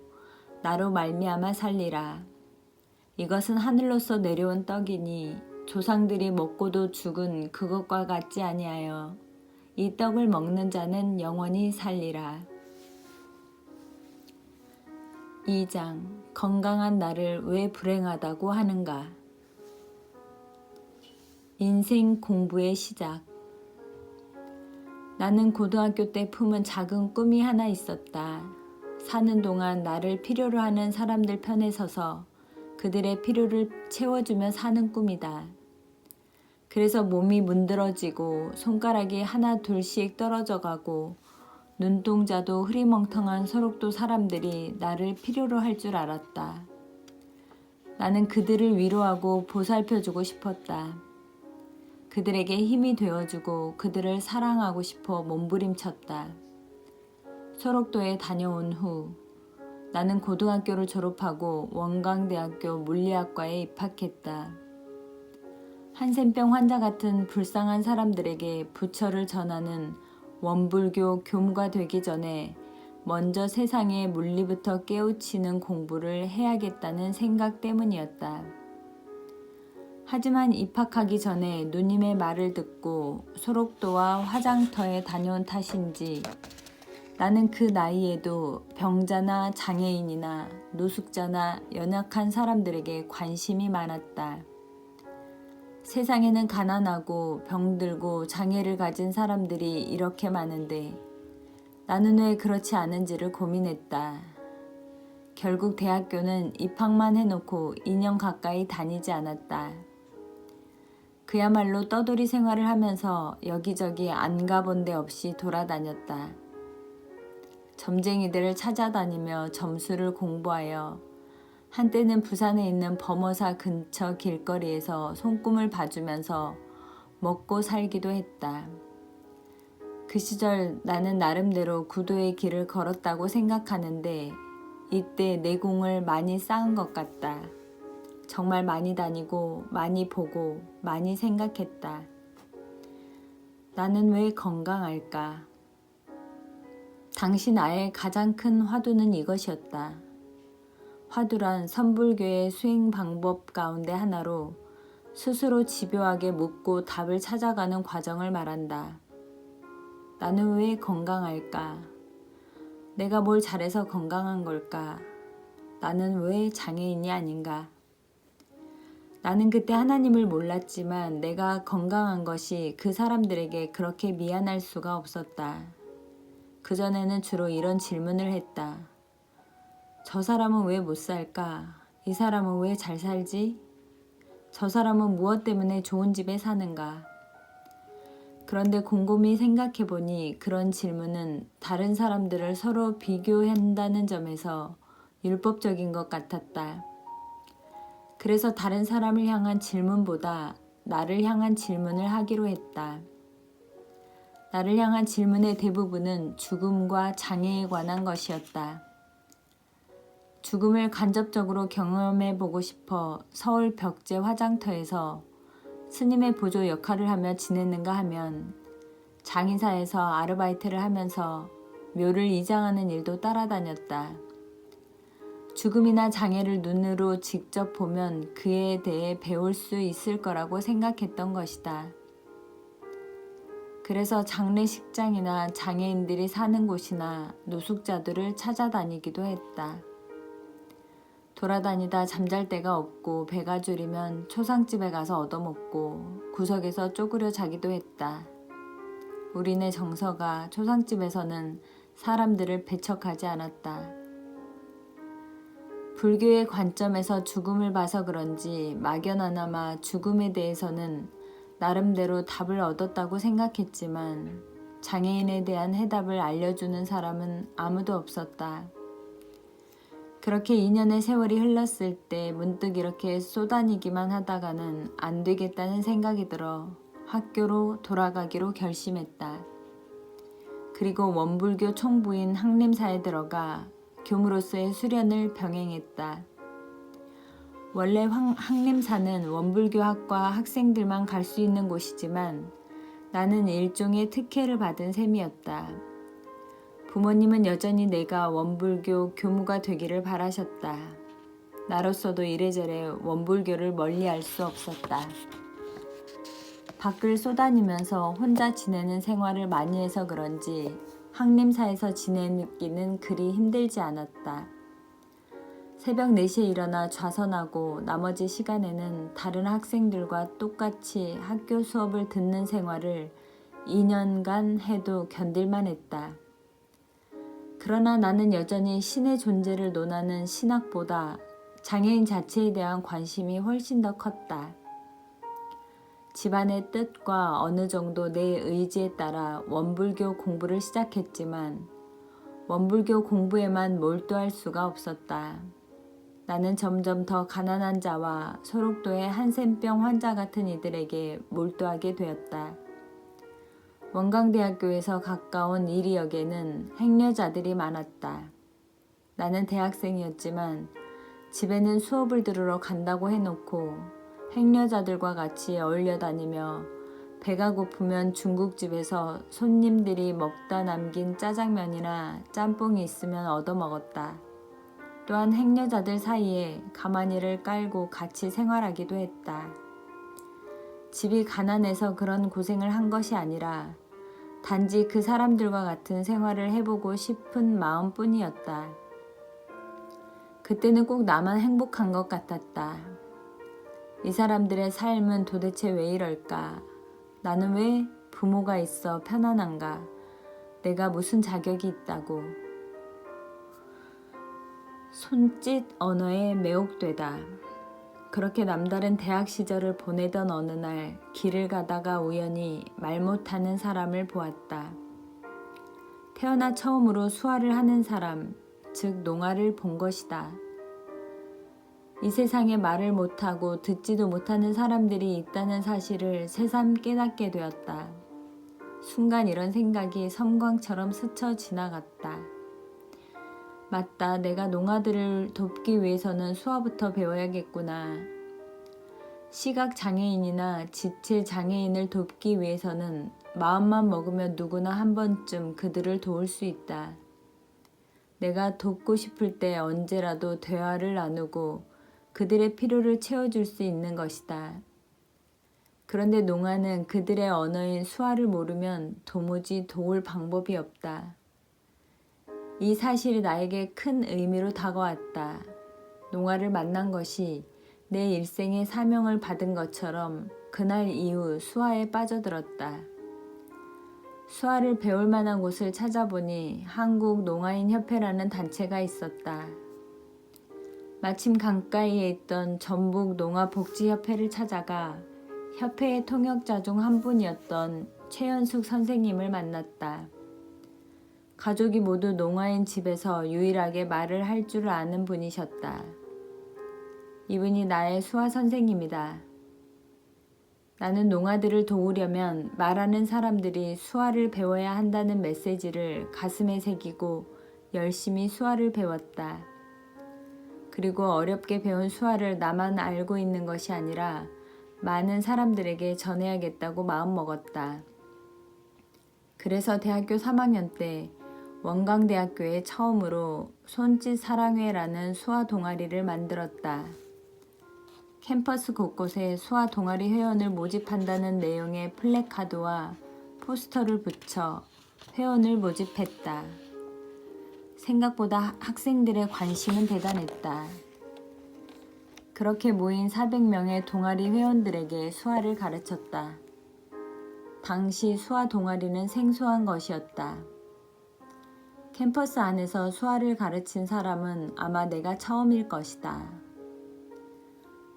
나로 말미암아 살리라. 이것은 하늘로서 내려온 떡이니 조상들이 먹고도 죽은 그것과 같지 아니하여 이 떡을 먹는 자는 영원히 살리라. 2장 건강한 나를 왜 불행하다고 하는가? 인생 공부의 시작. 나는 고등학교 때 품은 작은 꿈이 하나 있었다. 사는 동안 나를 필요로 하는 사람들 편에 서서 그들의 필요를 채워주며 사는 꿈이다. 그래서 몸이 문드러지고 손가락이 하나 둘씩 떨어져 가고 눈동자도 흐리멍텅한 소록도 사람들이 나를 필요로 할 줄 알았다. 나는 그들을 위로하고 보살펴주고 싶었다. 그들에게 힘이 되어주고 그들을 사랑하고 싶어 몸부림쳤다. 소록도에 다녀온 후 나는 고등학교를 졸업하고 원광대학교 물리학과에 입학했다. 한센병 환자 같은 불쌍한 사람들에게 부처를 전하는 원불교 교무가 되기 전에 먼저 세상의 물리부터 깨우치는 공부를 해야겠다는 생각 때문이었다. 하지만 입학하기 전에 누님의 말을 듣고 소록도와 화장터에 다녀온 탓인지 나는 그 나이에도 병자나 장애인이나 노숙자나 연약한 사람들에게 관심이 많았다. 세상에는 가난하고 병들고 장애를 가진 사람들이 이렇게 많은데 나는 왜 그렇지 않은지를 고민했다. 결국 대학교는 입학만 해놓고 2년 가까이 다니지 않았다. 그야말로 떠돌이 생활을 하면서 여기저기 안 가본 데 없이 돌아다녔다. 점쟁이들을 찾아다니며 점수를 공부하여 한때는 부산에 있는 범어사 근처 길거리에서 손금을 봐주면서 먹고 살기도 했다. 그 시절 나는 나름대로 구도의 길을 걸었다고 생각하는데 이때 내공을 많이 쌓은 것 같다. 정말 많이 다니고 많이 보고 많이 생각했다. 나는 왜 건강할까? 당시 나의 가장 큰 화두는 이것이었다. 화두란 선불교의 수행 방법 가운데 하나로 스스로 집요하게 묻고 답을 찾아가는 과정을 말한다. 나는 왜 건강할까? 내가 뭘 잘해서 건강한 걸까? 나는 왜 장애인이 아닌가? 나는 그때 하나님을 몰랐지만 내가 건강한 것이 그 사람들에게 그렇게 미안할 수가 없었다. 그전에는 주로 이런 질문을 했다. 저 사람은 왜 못 살까? 이 사람은 왜 잘 살지? 저 사람은 무엇 때문에 좋은 집에 사는가? 그런데 곰곰이 생각해보니 그런 질문은 다른 사람들을 서로 비교한다는 점에서 율법적인 것 같았다. 그래서 다른 사람을 향한 질문보다 나를 향한 질문을 하기로 했다. 나를 향한 질문의 대부분은 죽음과 장애에 관한 것이었다. 죽음을 간접적으로 경험해 보고 싶어 서울 벽제 화장터에서 스님의 보조 역할을 하며 지냈는가 하면 장의사에서 아르바이트를 하면서 묘를 이장하는 일도 따라다녔다. 죽음이나 장애를 눈으로 직접 보면 그에 대해 배울 수 있을 거라고 생각했던 것이다. 그래서 장례식장이나 장애인들이 사는 곳이나 노숙자들을 찾아다니기도 했다. 돌아다니다 잠잘 데가 없고 배가 줄이면 초상집에 가서 얻어먹고 구석에서 쪼그려 자기도 했다. 우리네 정서가 초상집에서는 사람들을 배척하지 않았다. 불교의 관점에서 죽음을 봐서 그런지 막연하나마 죽음에 대해서는 나름대로 답을 얻었다고 생각했지만 장애인에 대한 해답을 알려주는 사람은 아무도 없었다. 그렇게 2년의 세월이 흘렀을 때 문득 이렇게 쏘다니기만 하다가는 안 되겠다는 생각이 들어 학교로 돌아가기로 결심했다. 그리고 원불교 총부인 항림사에 들어가 교무로서의 수련을 병행했다. 원래 항림사는 원불교학과 학생들만 갈 수 있는 곳이지만 나는 일종의 특혜를 받은 셈이었다. 부모님은 여전히 내가 원불교 교무가 되기를 바라셨다. 나로서도 이래저래 원불교를 멀리할 수 없었다. 밖을 쏘다니면서 혼자 지내는 생활을 많이 해서 그런지 항림사에서 지내기는 그리 힘들지 않았다. 새벽 4시에 일어나 좌선하고 나머지 시간에는 다른 학생들과 똑같이 학교 수업을 듣는 생활을 2년간 해도 견딜만 했다. 그러나 나는 여전히 신의 존재를 논하는 신학보다 장애인 자체에 대한 관심이 훨씬 더 컸다. 집안의 뜻과 어느 정도 내 의지에 따라 원불교 공부를 시작했지만 원불교 공부에만 몰두할 수가 없었다. 나는 점점 더 가난한 자와 소록도의 한센병 환자 같은 이들에게 몰두하게 되었다. 원광대학교에서 가까운 이리역에는 행려자들이 많았다. 나는 대학생이었지만 집에는 수업을 들으러 간다고 해놓고 행려자들과 같이 어울려 다니며 배가 고프면 중국집에서 손님들이 먹다 남긴 짜장면이나 짬뽕이 있으면 얻어먹었다. 또한 행려자들 사이에 가마니를 깔고 같이 생활하기도 했다. 집이 가난해서 그런 고생을 한 것이 아니라 단지 그 사람들과 같은 생활을 해보고 싶은 마음뿐이었다. 그때는 꼭 나만 행복한 것 같았다. 이 사람들의 삶은 도대체 왜 이럴까? 나는 왜 부모가 있어 편안한가? 내가 무슨 자격이 있다고? 손짓 언어에 매혹되다. 그렇게 남다른 대학 시절을 보내던 어느 날 길을 가다가 우연히 말 못하는 사람을 보았다. 태어나 처음으로 수화를 하는 사람, 즉 농아를 본 것이다. 이 세상에 말을 못하고 듣지도 못하는 사람들이 있다는 사실을 새삼 깨닫게 되었다. 순간 이런 생각이 섬광처럼 스쳐 지나갔다. 맞다, 내가 농아들을 돕기 위해서는 수화부터 배워야겠구나. 시각장애인이나 지체장애인을 돕기 위해서는 마음만 먹으면 누구나 한 번쯤 그들을 도울 수 있다. 내가 돕고 싶을 때 언제라도 대화를 나누고 그들의 필요를 채워줄 수 있는 것이다. 그런데 농아는 그들의 언어인 수화를 모르면 도무지 도울 방법이 없다. 이 사실이 나에게 큰 의미로 다가왔다. 농아를 만난 것이 내 일생의 사명을 받은 것처럼 그날 이후 수화에 빠져들었다. 수화를 배울 만한 곳을 찾아보니 한국 농아인 협회라는 단체가 있었다. 마침 강가에 있던 전북 농아복지협회를 찾아가 협회의 통역자 중 한 분이었던 최연숙 선생님을 만났다. 가족이 모두 농아인 집에서 유일하게 말을 할 줄 아는 분이셨다. 이분이 나의 수화 선생님이다. 나는 농아들을 도우려면 말하는 사람들이 수화를 배워야 한다는 메시지를 가슴에 새기고 열심히 수화를 배웠다. 그리고 어렵게 배운 수화를 나만 알고 있는 것이 아니라 많은 사람들에게 전해야겠다고 마음먹었다. 그래서 대학교 3학년 때 원광대학교에 처음으로 손짓 사랑회라는 수화 동아리를 만들었다. 캠퍼스 곳곳에 수화 동아리 회원을 모집한다는 내용의 플래카드와 포스터를 붙여 회원을 모집했다. 생각보다 학생들의 관심은 대단했다. 그렇게 모인 400명의 동아리 회원들에게 수화를 가르쳤다. 당시 수화 동아리는 생소한 것이었다. 캠퍼스 안에서 수화를 가르친 사람은 아마 내가 처음일 것이다.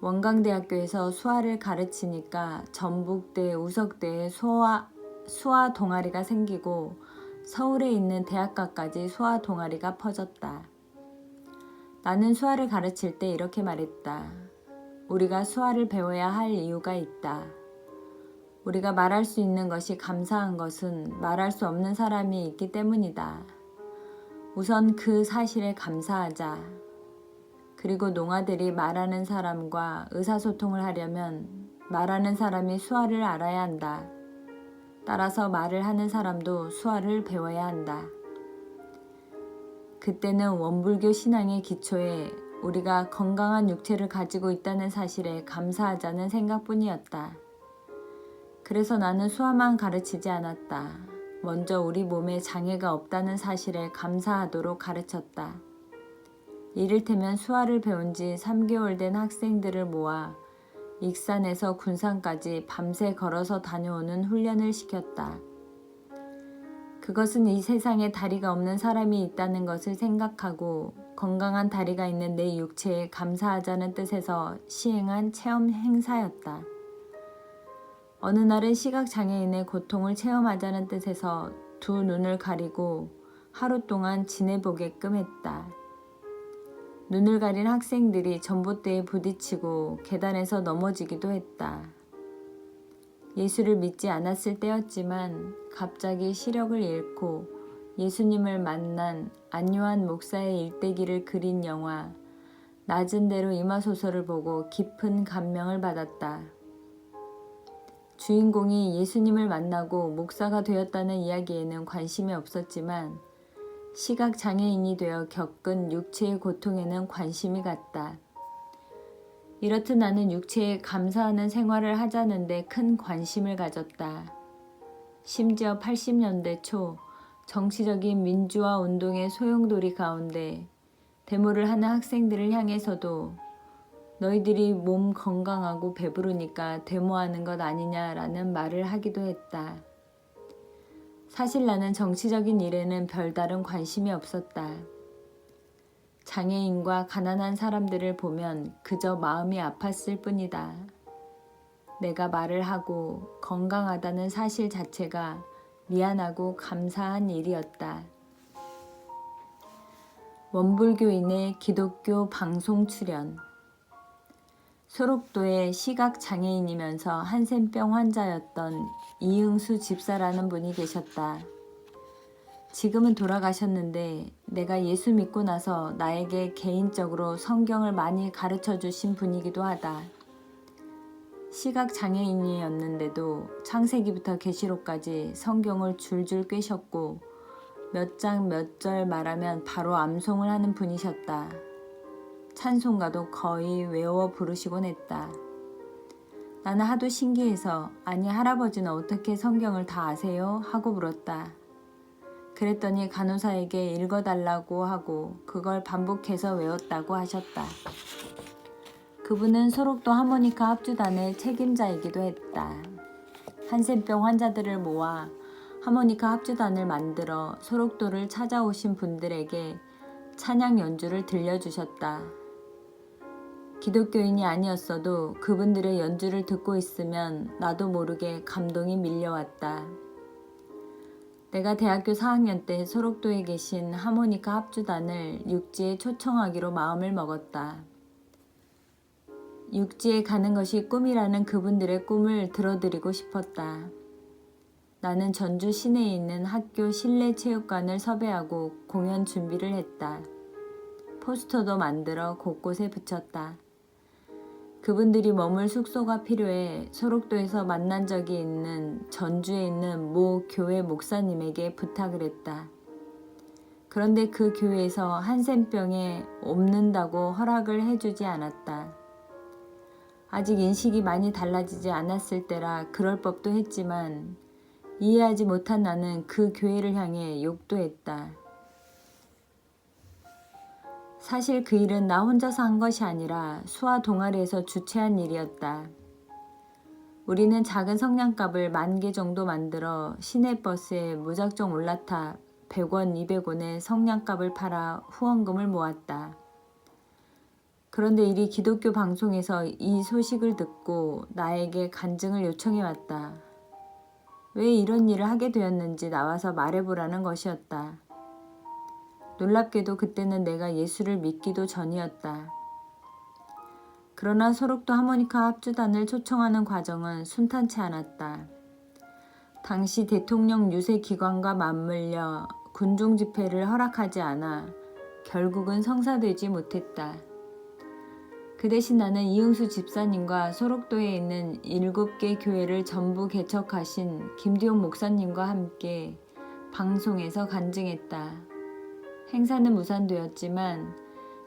원광대학교에서 수화를 가르치니까 전북대, 우석대에 수화 동아리가 생기고 서울에 있는 대학가까지 수화 동아리가 퍼졌다. 나는 수화를 가르칠 때 이렇게 말했다. 우리가 수화를 배워야 할 이유가 있다. 우리가 말할 수 있는 것이 감사한 것은 말할 수 없는 사람이 있기 때문이다. 우선 그 사실에 감사하자. 그리고 농아들이 말하는 사람과 의사소통을 하려면 말하는 사람이 수화를 알아야 한다. 따라서 말을 하는 사람도 수화를 배워야 한다. 그때는 원불교 신앙의 기초에 우리가 건강한 육체를 가지고 있다는 사실에 감사하자는 생각뿐이었다. 그래서 나는 수화만 가르치지 않았다. 먼저 우리 몸에 장애가 없다는 사실에 감사하도록 가르쳤다. 이를테면 수화를 배운 지 3개월 된 학생들을 모아 익산에서 군산까지 밤새 걸어서 다녀오는 훈련을 시켰다. 그것은 이 세상에 다리가 없는 사람이 있다는 것을 생각하고 건강한 다리가 있는 내 육체에 감사하자는 뜻에서 시행한 체험 행사였다. 어느 날은 시각장애인의 고통을 체험하자는 뜻에서 두 눈을 가리고 하루 동안 지내보게끔 했다. 눈을 가린 학생들이 전봇대에 부딪히고 계단에서 넘어지기도 했다. 예수를 믿지 않았을 때였지만 갑자기 시력을 잃고 예수님을 만난 안요한 목사의 일대기를 그린 영화 낮은 대로 임하소서를 보고 깊은 감명을 받았다. 주인공이 예수님을 만나고 목사가 되었다는 이야기에는 관심이 없었지만 시각장애인이 되어 겪은 육체의 고통에는 관심이 갔다. 이렇듯 나는 육체에 감사하는 생활을 하자는데 큰 관심을 가졌다. 심지어 80년대 초 정치적인 민주화 운동의 소용돌이 가운데 데모를 하는 학생들을 향해서도 너희들이 몸 건강하고 배부르니까 데모하는 것 아니냐라는 말을 하기도 했다. 사실 나는 정치적인 일에는 별다른 관심이 없었다. 장애인과 가난한 사람들을 보면 그저 마음이 아팠을 뿐이다. 내가 말을 하고 건강하다는 사실 자체가 미안하고 감사한 일이었다. 원불교인의 기독교 방송 출연. 소록도의 시각장애인이면서 한센병 환자였던 이응수 집사라는 분이 계셨다. 지금은 돌아가셨는데 내가 예수 믿고 나서 나에게 개인적으로 성경을 많이 가르쳐 주신 분이기도 하다. 시각장애인이었는데도 창세기부터 계시록까지 성경을 줄줄 꿰셨고 몇 장 몇 절 말하면 바로 암송을 하는 분이셨다. 찬송가도 거의 외워 부르시곤 했다. 나는 하도 신기해서 아니 할아버지는 어떻게 성경을 다 아세요? 하고 물었다. 그랬더니 간호사에게 읽어달라고 하고 그걸 반복해서 외웠다고 하셨다. 그분은 소록도 하모니카 합주단의 책임자이기도 했다. 한센병 환자들을 모아 하모니카 합주단을 만들어 소록도를 찾아오신 분들에게 찬양 연주를 들려주셨다. 기독교인이 아니었어도 그분들의 연주를 듣고 있으면 나도 모르게 감동이 밀려왔다. 내가 대학교 4학년 때 소록도에 계신 하모니카 합주단을 육지에 초청하기로 마음을 먹었다. 육지에 가는 것이 꿈이라는 그분들의 꿈을 들어드리고 싶었다. 나는 전주 시내에 있는 학교 실내 체육관을 섭외하고 공연 준비를 했다. 포스터도 만들어 곳곳에 붙였다. 그분들이 머물 숙소가 필요해 소록도에서 만난 적이 있는 전주에 있는 모 교회 목사님에게 부탁을 했다. 그런데 그 교회에서 한센병에 옮는다고 허락을 해주지 않았다. 아직 인식이 많이 달라지지 않았을 때라 그럴 법도 했지만 이해하지 못한 나는 그 교회를 향해 욕도 했다. 사실 그 일은 나 혼자서 한 것이 아니라 수화 동아리에서 주최한 일이었다. 우리는 작은 성냥갑을 10,000개 정도 만들어 시내버스에 무작정 올라타 100원, 200원에 성냥갑을 팔아 후원금을 모았다. 그런데 이리 기독교 방송에서 이 소식을 듣고 나에게 간증을 요청해 왔다. 왜 이런 일을 하게 되었는지 나와서 말해보라는 것이었다. 놀랍게도 그때는 내가 예수를 믿기도 전이었다. 그러나 소록도 하모니카 합주단을 초청하는 과정은 순탄치 않았다. 당시 대통령 유세 기관과 맞물려 군중 집회를 허락하지 않아 결국은 성사되지 못했다. 그 대신 나는 이응수 집사님과 소록도에 있는 7개 교회를 전부 개척하신 김두용 목사님과 함께 방송에서 간증했다. 행사는 무산되었지만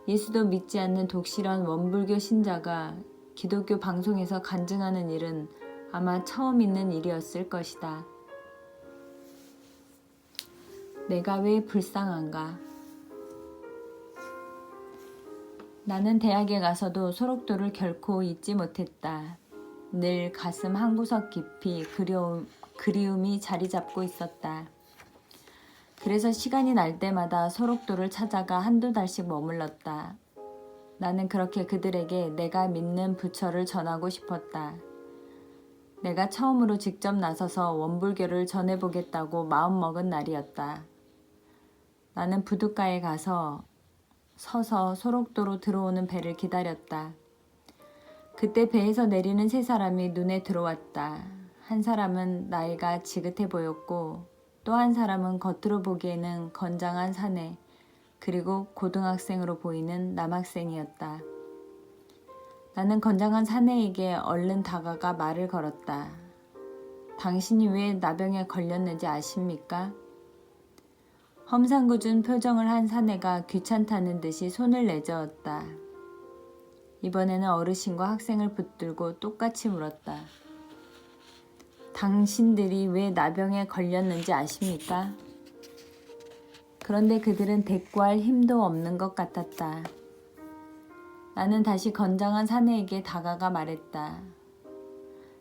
예수도 믿지 않는 독실한 원불교 신자가 기독교 방송에서 간증하는 일은 아마 처음 있는 일이었을 것이다. 내가 왜 불쌍한가? 나는 대학에 가서도 소록도를 결코 잊지 못했다. 늘 가슴 한구석 깊이 그리움이 자리 잡고 있었다. 그래서 시간이 날 때마다 소록도를 찾아가 한두 달씩 머물렀다. 나는 그렇게 그들에게 내가 믿는 부처를 전하고 싶었다. 내가 처음으로 직접 나서서 원불교를 전해보겠다고 마음먹은 날이었다. 나는 부둣가에 가서 서서 소록도로 들어오는 배를 기다렸다. 그때 배에서 내리는 3사람이 눈에 들어왔다. 한 사람은 나이가 지긋해 보였고 또 한 사람은 겉으로 보기에는 건장한 사내 그리고 고등학생으로 보이는 남학생이었다. 나는 건장한 사내에게 얼른 다가가 말을 걸었다. 당신이 왜 나병에 걸렸는지 아십니까? 험상궂은 표정을 한 사내가 귀찮다는 듯이 손을 내저었다. 이번에는 어르신과 학생을 붙들고 똑같이 물었다. 당신들이 왜 나병에 걸렸는지 아십니까? 그런데 그들은 대꾸할 힘도 없는 것 같았다. 나는 다시 건장한 사내에게 다가가 말했다.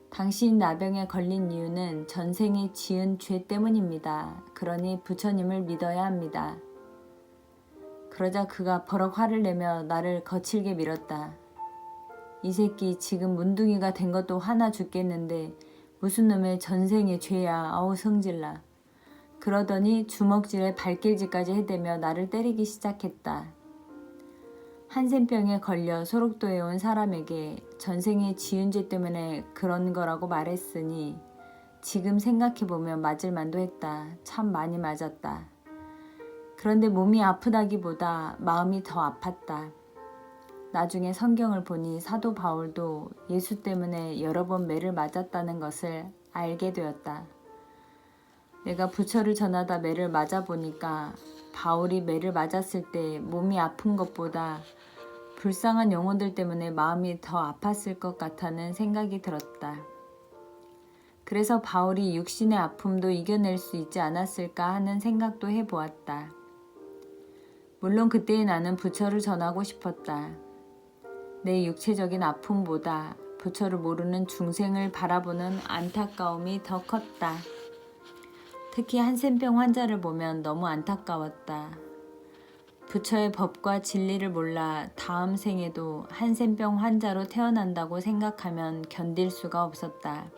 당신 나병에 걸린 이유는 전생에 지은 죄 때문입니다. 그러니 부처님을 믿어야 합니다. 그러자 그가 버럭 화를 내며 나를 거칠게 밀었다. 이 새끼 지금 문둥이가 된 것도 화나 죽겠는데 무슨 놈의 전생의 죄야. 아우 성질나. 그러더니 주먹질에 발길질까지 해대며 나를 때리기 시작했다. 한센병에 걸려 소록도에 온 사람에게 전생에 지은 죄 때문에 그런 거라고 말했으니 지금 생각해보면 맞을 만도 했다. 참 많이 맞았다. 그런데 몸이 아프다기보다 마음이 더 아팠다. 나중에 성경을 보니 사도 바울도 예수 때문에 여러 번 매를 맞았다는 것을 알게 되었다. 내가 부처를 전하다 매를 맞아보니까 바울이 매를 맞았을 때 몸이 아픈 것보다 불쌍한 영혼들 때문에 마음이 더 아팠을 것 같다는 생각이 들었다. 그래서 바울이 육신의 아픔도 이겨낼 수 있지 않았을까 하는 생각도 해보았다. 물론 그때의 나는 부처를 전하고 싶었다. 내 육체적인 아픔보다 부처를 모르는 중생을 바라보는 안타까움이 더 컸다. 특히 한센병 환자를 보면 너무 안타까웠다. 부처의 법과 진리를 몰라 다음 생에도 한센병 환자로 태어난다고 생각하면 견딜 수가 없었다.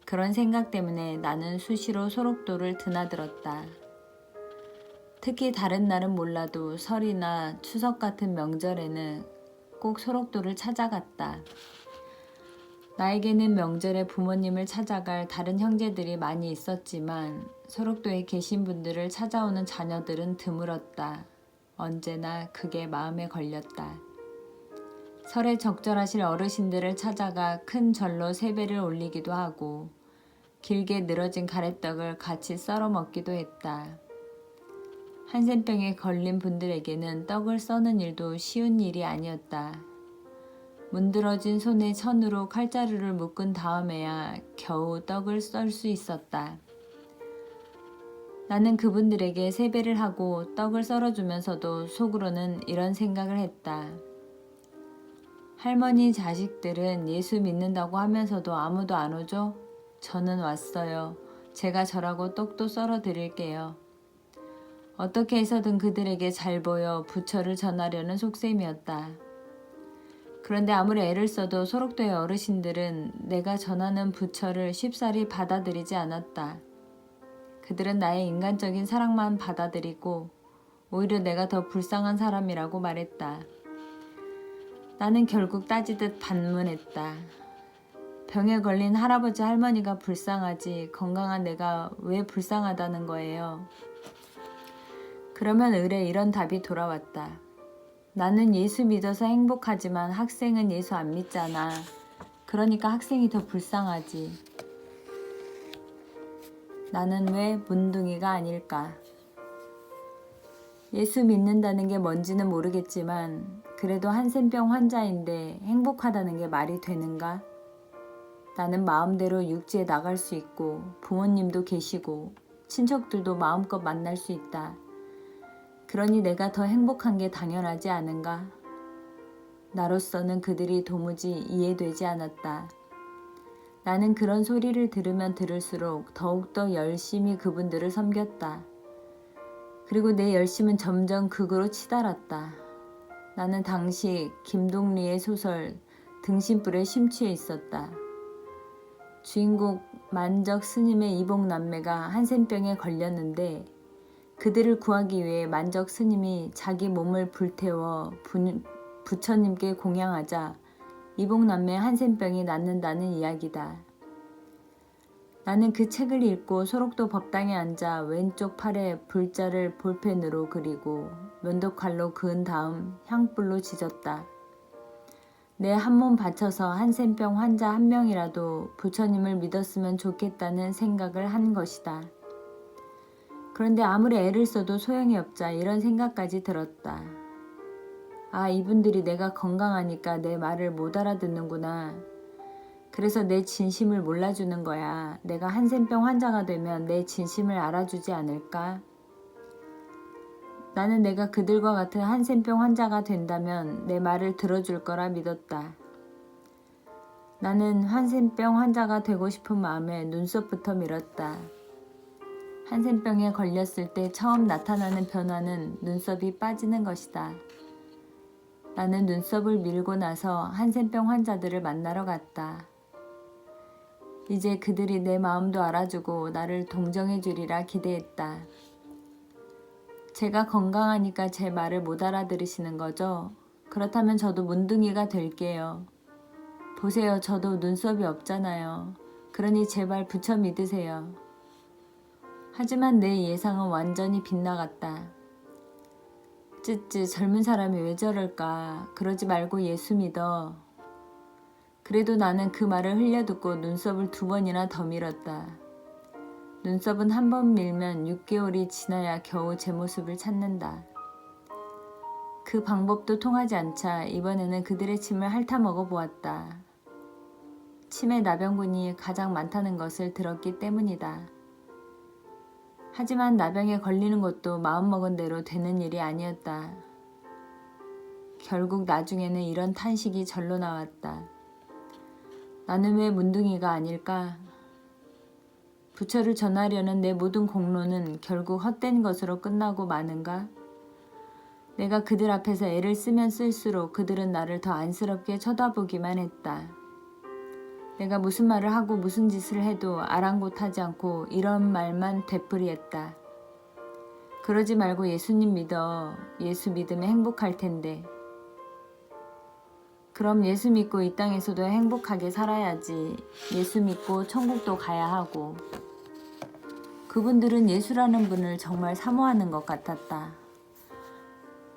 그런 생각 때문에 나는 수시로 소록도를 드나들었다. 특히 다른 날은 몰라도 설이나 추석 같은 명절에는 꼭 소록도를 찾아갔다. 나에게는 명절에 부모님을 찾아갈 다른 형제들이 많이 있었지만 소록도에 계신 분들을 찾아오는 자녀들은 드물었다. 언제나 그게 마음에 걸렸다. 설에 적절하실 어르신들을 찾아가 큰 절로 세배를 올리기도 하고 길게 늘어진 가래떡을 같이 썰어 먹기도 했다. 한센병에 걸린 분들에게는 떡을 써는 일도 쉬운 일이 아니었다. 문드러진 손에 천으로 칼자루를 묶은 다음에야 겨우 떡을 썰 수 있었다. 나는 그분들에게 세배를 하고 떡을 썰어주면서도 속으로는 이런 생각을 했다. 할머니 자식들은 예수 믿는다고 하면서도 아무도 안 오죠? 저는 왔어요. 제가 저라고 떡도 썰어 드릴게요. 어떻게 해서든 그들에게 잘 보여 부처를 전하려는 속셈이었다. 그런데 아무리 애를 써도 소록도의 어르신들은 내가 전하는 부처를 쉽사리 받아들이지 않았다. 그들은 나의 인간적인 사랑만 받아들이고 오히려 내가 더 불쌍한 사람이라고 말했다. 나는 결국 따지듯 반문했다. 병에 걸린 할아버지 할머니가 불쌍하지 건강한 내가 왜 불쌍하다는 거예요. 그러면 의뢰 이런 답이 돌아왔다. 나는 예수 믿어서 행복하지만 학생은 예수 안 믿잖아. 그러니까 학생이 더 불쌍하지. 나는 왜 문둥이가 아닐까? 예수 믿는다는 게 뭔지는 모르겠지만 그래도 한센병 환자인데 행복하다는 게 말이 되는가? 나는 마음대로 육지에 나갈 수 있고 부모님도 계시고 친척들도 마음껏 만날 수 있다. 그러니 내가 더 행복한 게 당연하지 않은가? 나로서는 그들이 도무지 이해되지 않았다. 나는 그런 소리를 들으면 들을수록 더욱더 열심히 그분들을 섬겼다. 그리고 내 열심은 점점 극으로 치달았다. 나는 당시 김동리의 소설 등신불에 심취해 있었다. 주인공 만적 스님의 이복 남매가 한센병에 걸렸는데 그들을 구하기 위해 만적 스님이 자기 몸을 불태워 부처님께 공양하자 이복 남매 한센병이 낫는다는 이야기다. 나는 그 책을 읽고 소록도 법당에 앉아 왼쪽 팔에 불자를 볼펜으로 그리고 면도칼로 그은 다음 향불로 지졌다. 내 한 몸 바쳐서 한센병 환자 한 명이라도 부처님을 믿었으면 좋겠다는 생각을 한 것이다. 그런데 아무리 애를 써도 소용이 없자 이런 생각까지 들었다. 아, 이분들이 내가 건강하니까 내 말을 못 알아듣는구나. 그래서 내 진심을 몰라주는 거야. 내가 한센병 환자가 되면 내 진심을 알아주지 않을까? 나는 내가 그들과 같은 한센병 환자가 된다면 내 말을 들어줄 거라 믿었다. 나는 한센병 환자가 되고 싶은 마음에 눈썹부터 밀었다. 한센병에 걸렸을 때 처음 나타나는 변화는 눈썹이 빠지는 것이다. 나는 눈썹을 밀고 나서 한센병 환자들을 만나러 갔다. 이제 그들이 내 마음도 알아주고 나를 동정해 주리라 기대했다. 제가 건강하니까 제 말을 못 알아들으시는 거죠? 그렇다면 저도 문둥이가 될게요. 보세요, 저도 눈썹이 없잖아요. 그러니 제발 붙여 믿으세요. 하지만 내 예상은 완전히 빗나갔다. 쯔쯔, 젊은 사람이 왜 저럴까? 그러지 말고 예수 믿어. 그래도 나는 그 말을 흘려듣고 눈썹을 2번이나 더 밀었다. 눈썹은 한 번 밀면 6개월이 지나야 겨우 제 모습을 찾는다. 그 방법도 통하지 않자 이번에는 그들의 침을 핥아 먹어보았다. 침에 나병군이 가장 많다는 것을 들었기 때문이다. 하지만 나병에 걸리는 것도 마음먹은 대로 되는 일이 아니었다. 결국 나중에는 이런 탄식이 절로 나왔다. 나는 왜 문둥이가 아닐까? 부처를 전하려는 내 모든 공로는 결국 헛된 것으로 끝나고 마는가? 내가 그들 앞에서 애를 쓰면 쓸수록 그들은 나를 더 안쓰럽게 쳐다보기만 했다. 내가 무슨 말을 하고 무슨 짓을 해도 아랑곳하지 않고 이런 말만 되풀이했다. 그러지 말고 예수님 믿어. 예수 믿으면 행복할 텐데. 그럼 예수 믿고 이 땅에서도 행복하게 살아야지. 예수 믿고 천국도 가야 하고. 그분들은 예수라는 분을 정말 사모하는 것 같았다.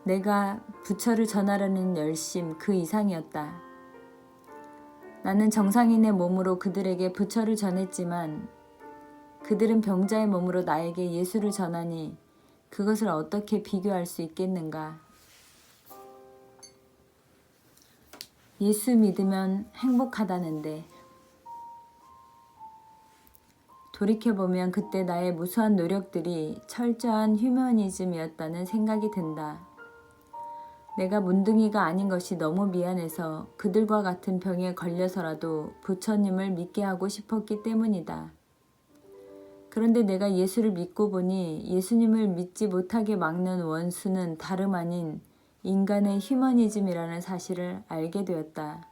내가 부처를 전하려는 열심 그 이상이었다. 나는 정상인의 몸으로 그들에게 부처를 전했지만 그들은 병자의 몸으로 나에게 예수를 전하니 그것을 어떻게 비교할 수 있겠는가? 예수 믿으면 행복하다는데 돌이켜보면 그때 나의 무수한 노력들이 철저한 휴머니즘이었다는 생각이 든다. 내가 문둥이가 아닌 것이 너무 미안해서 그들과 같은 병에 걸려서라도 부처님을 믿게 하고 싶었기 때문이다. 그런데 내가 예수를 믿고 보니 예수님을 믿지 못하게 막는 원수는 다름 아닌 인간의 휴머니즘이라는 사실을 알게 되었다.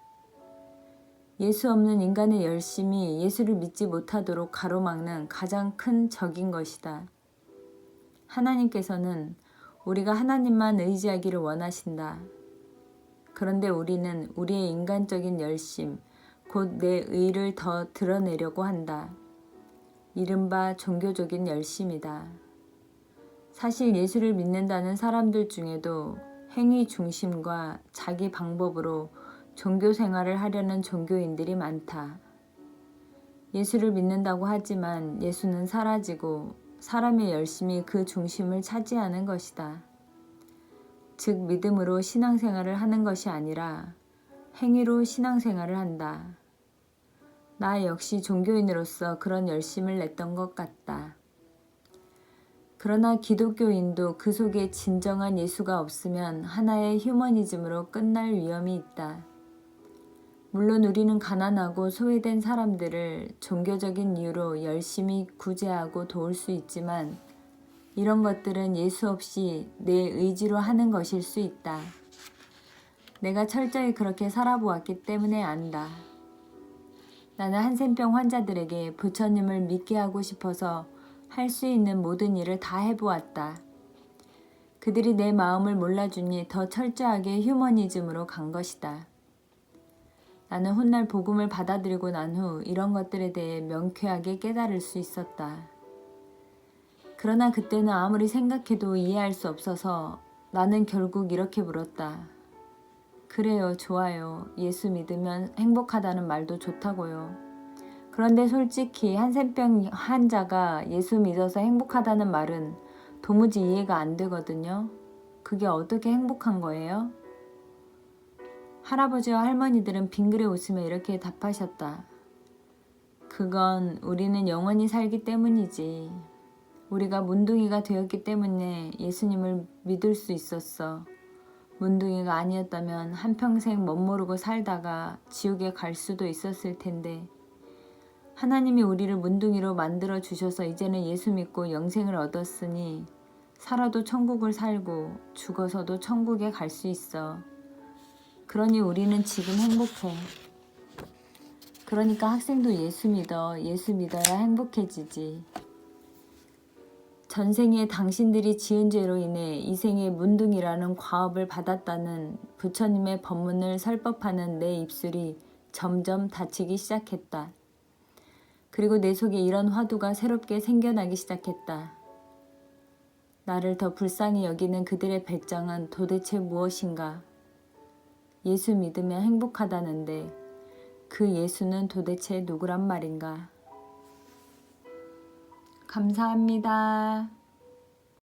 예수 없는 인간의 열심이 예수를 믿지 못하도록 가로막는 가장 큰 적인 것이다. 하나님께서는 우리가 하나님만 의지하기를 원하신다. 그런데 우리는 우리의 인간적인 열심, 곧 내 의를 더 드러내려고 한다. 이른바 종교적인 열심이다. 사실 예수를 믿는다는 사람들 중에도 행위 중심과 자기 방법으로 종교 생활을 하려는 종교인들이 많다. 예수를 믿는다고 하지만 예수는 사라지고 사람의 열심이 그 중심을 차지하는 것이다. 즉 믿음으로 신앙생활을 하는 것이 아니라 행위로 신앙생활을 한다. 나 역시 종교인으로서 그런 열심을 냈던 것 같다. 그러나 기독교인도 그 속에 진정한 예수가 없으면 하나의 휴머니즘으로 끝날 위험이 있다. 물론 우리는 가난하고 소외된 사람들을 종교적인 이유로 열심히 구제하고 도울 수 있지만 이런 것들은 예수 없이 내 의지로 하는 것일 수 있다. 내가 철저히 그렇게 살아보았기 때문에 안다. 나는 한센병 환자들에게 부처님을 믿게 하고 싶어서 할 수 있는 모든 일을 다 해보았다. 그들이 내 마음을 몰라주니 더 철저하게 휴머니즘으로 간 것이다. 나는 훗날 복음을 받아들이고 난 후 이런 것들에 대해 명쾌하게 깨달을 수 있었다. 그러나 그때는 아무리 생각해도 이해할 수 없어서 나는 결국 이렇게 물었다. 그래요, 좋아요. 예수 믿으면 행복하다는 말도 좋다고요. 그런데 솔직히 한센병 환자가 예수 믿어서 행복하다는 말은 도무지 이해가 안 되거든요. 그게 어떻게 행복한 거예요? 할아버지와 할머니들은 빙그레 웃으며 이렇게 답하셨다. 그건 우리는 영원히 살기 때문이지. 우리가 문둥이가 되었기 때문에 예수님을 믿을 수 있었어. 문둥이가 아니었다면 한평생 멋모르고 살다가 지옥에 갈 수도 있었을 텐데 하나님이 우리를 문둥이로 만들어 주셔서 이제는 예수 믿고 영생을 얻었으니 살아도 천국을 살고 죽어서도 천국에 갈 수 있어. 그러니 우리는 지금 행복해. 그러니까 학생도 예수 믿어. 예수 믿어야 행복해지지. 전생에 당신들이 지은 죄로 인해 이 생에 문둥이라는 과업을 받았다는 부처님의 법문을 설법하는 내 입술이 점점 다치기 시작했다. 그리고 내 속에 이런 화두가 새롭게 생겨나기 시작했다. 나를 더 불쌍히 여기는 그들의 배짱은 도대체 무엇인가? 예수 믿으면 행복하다는데 그 예수는 도대체 누구란 말인가? 감사합니다.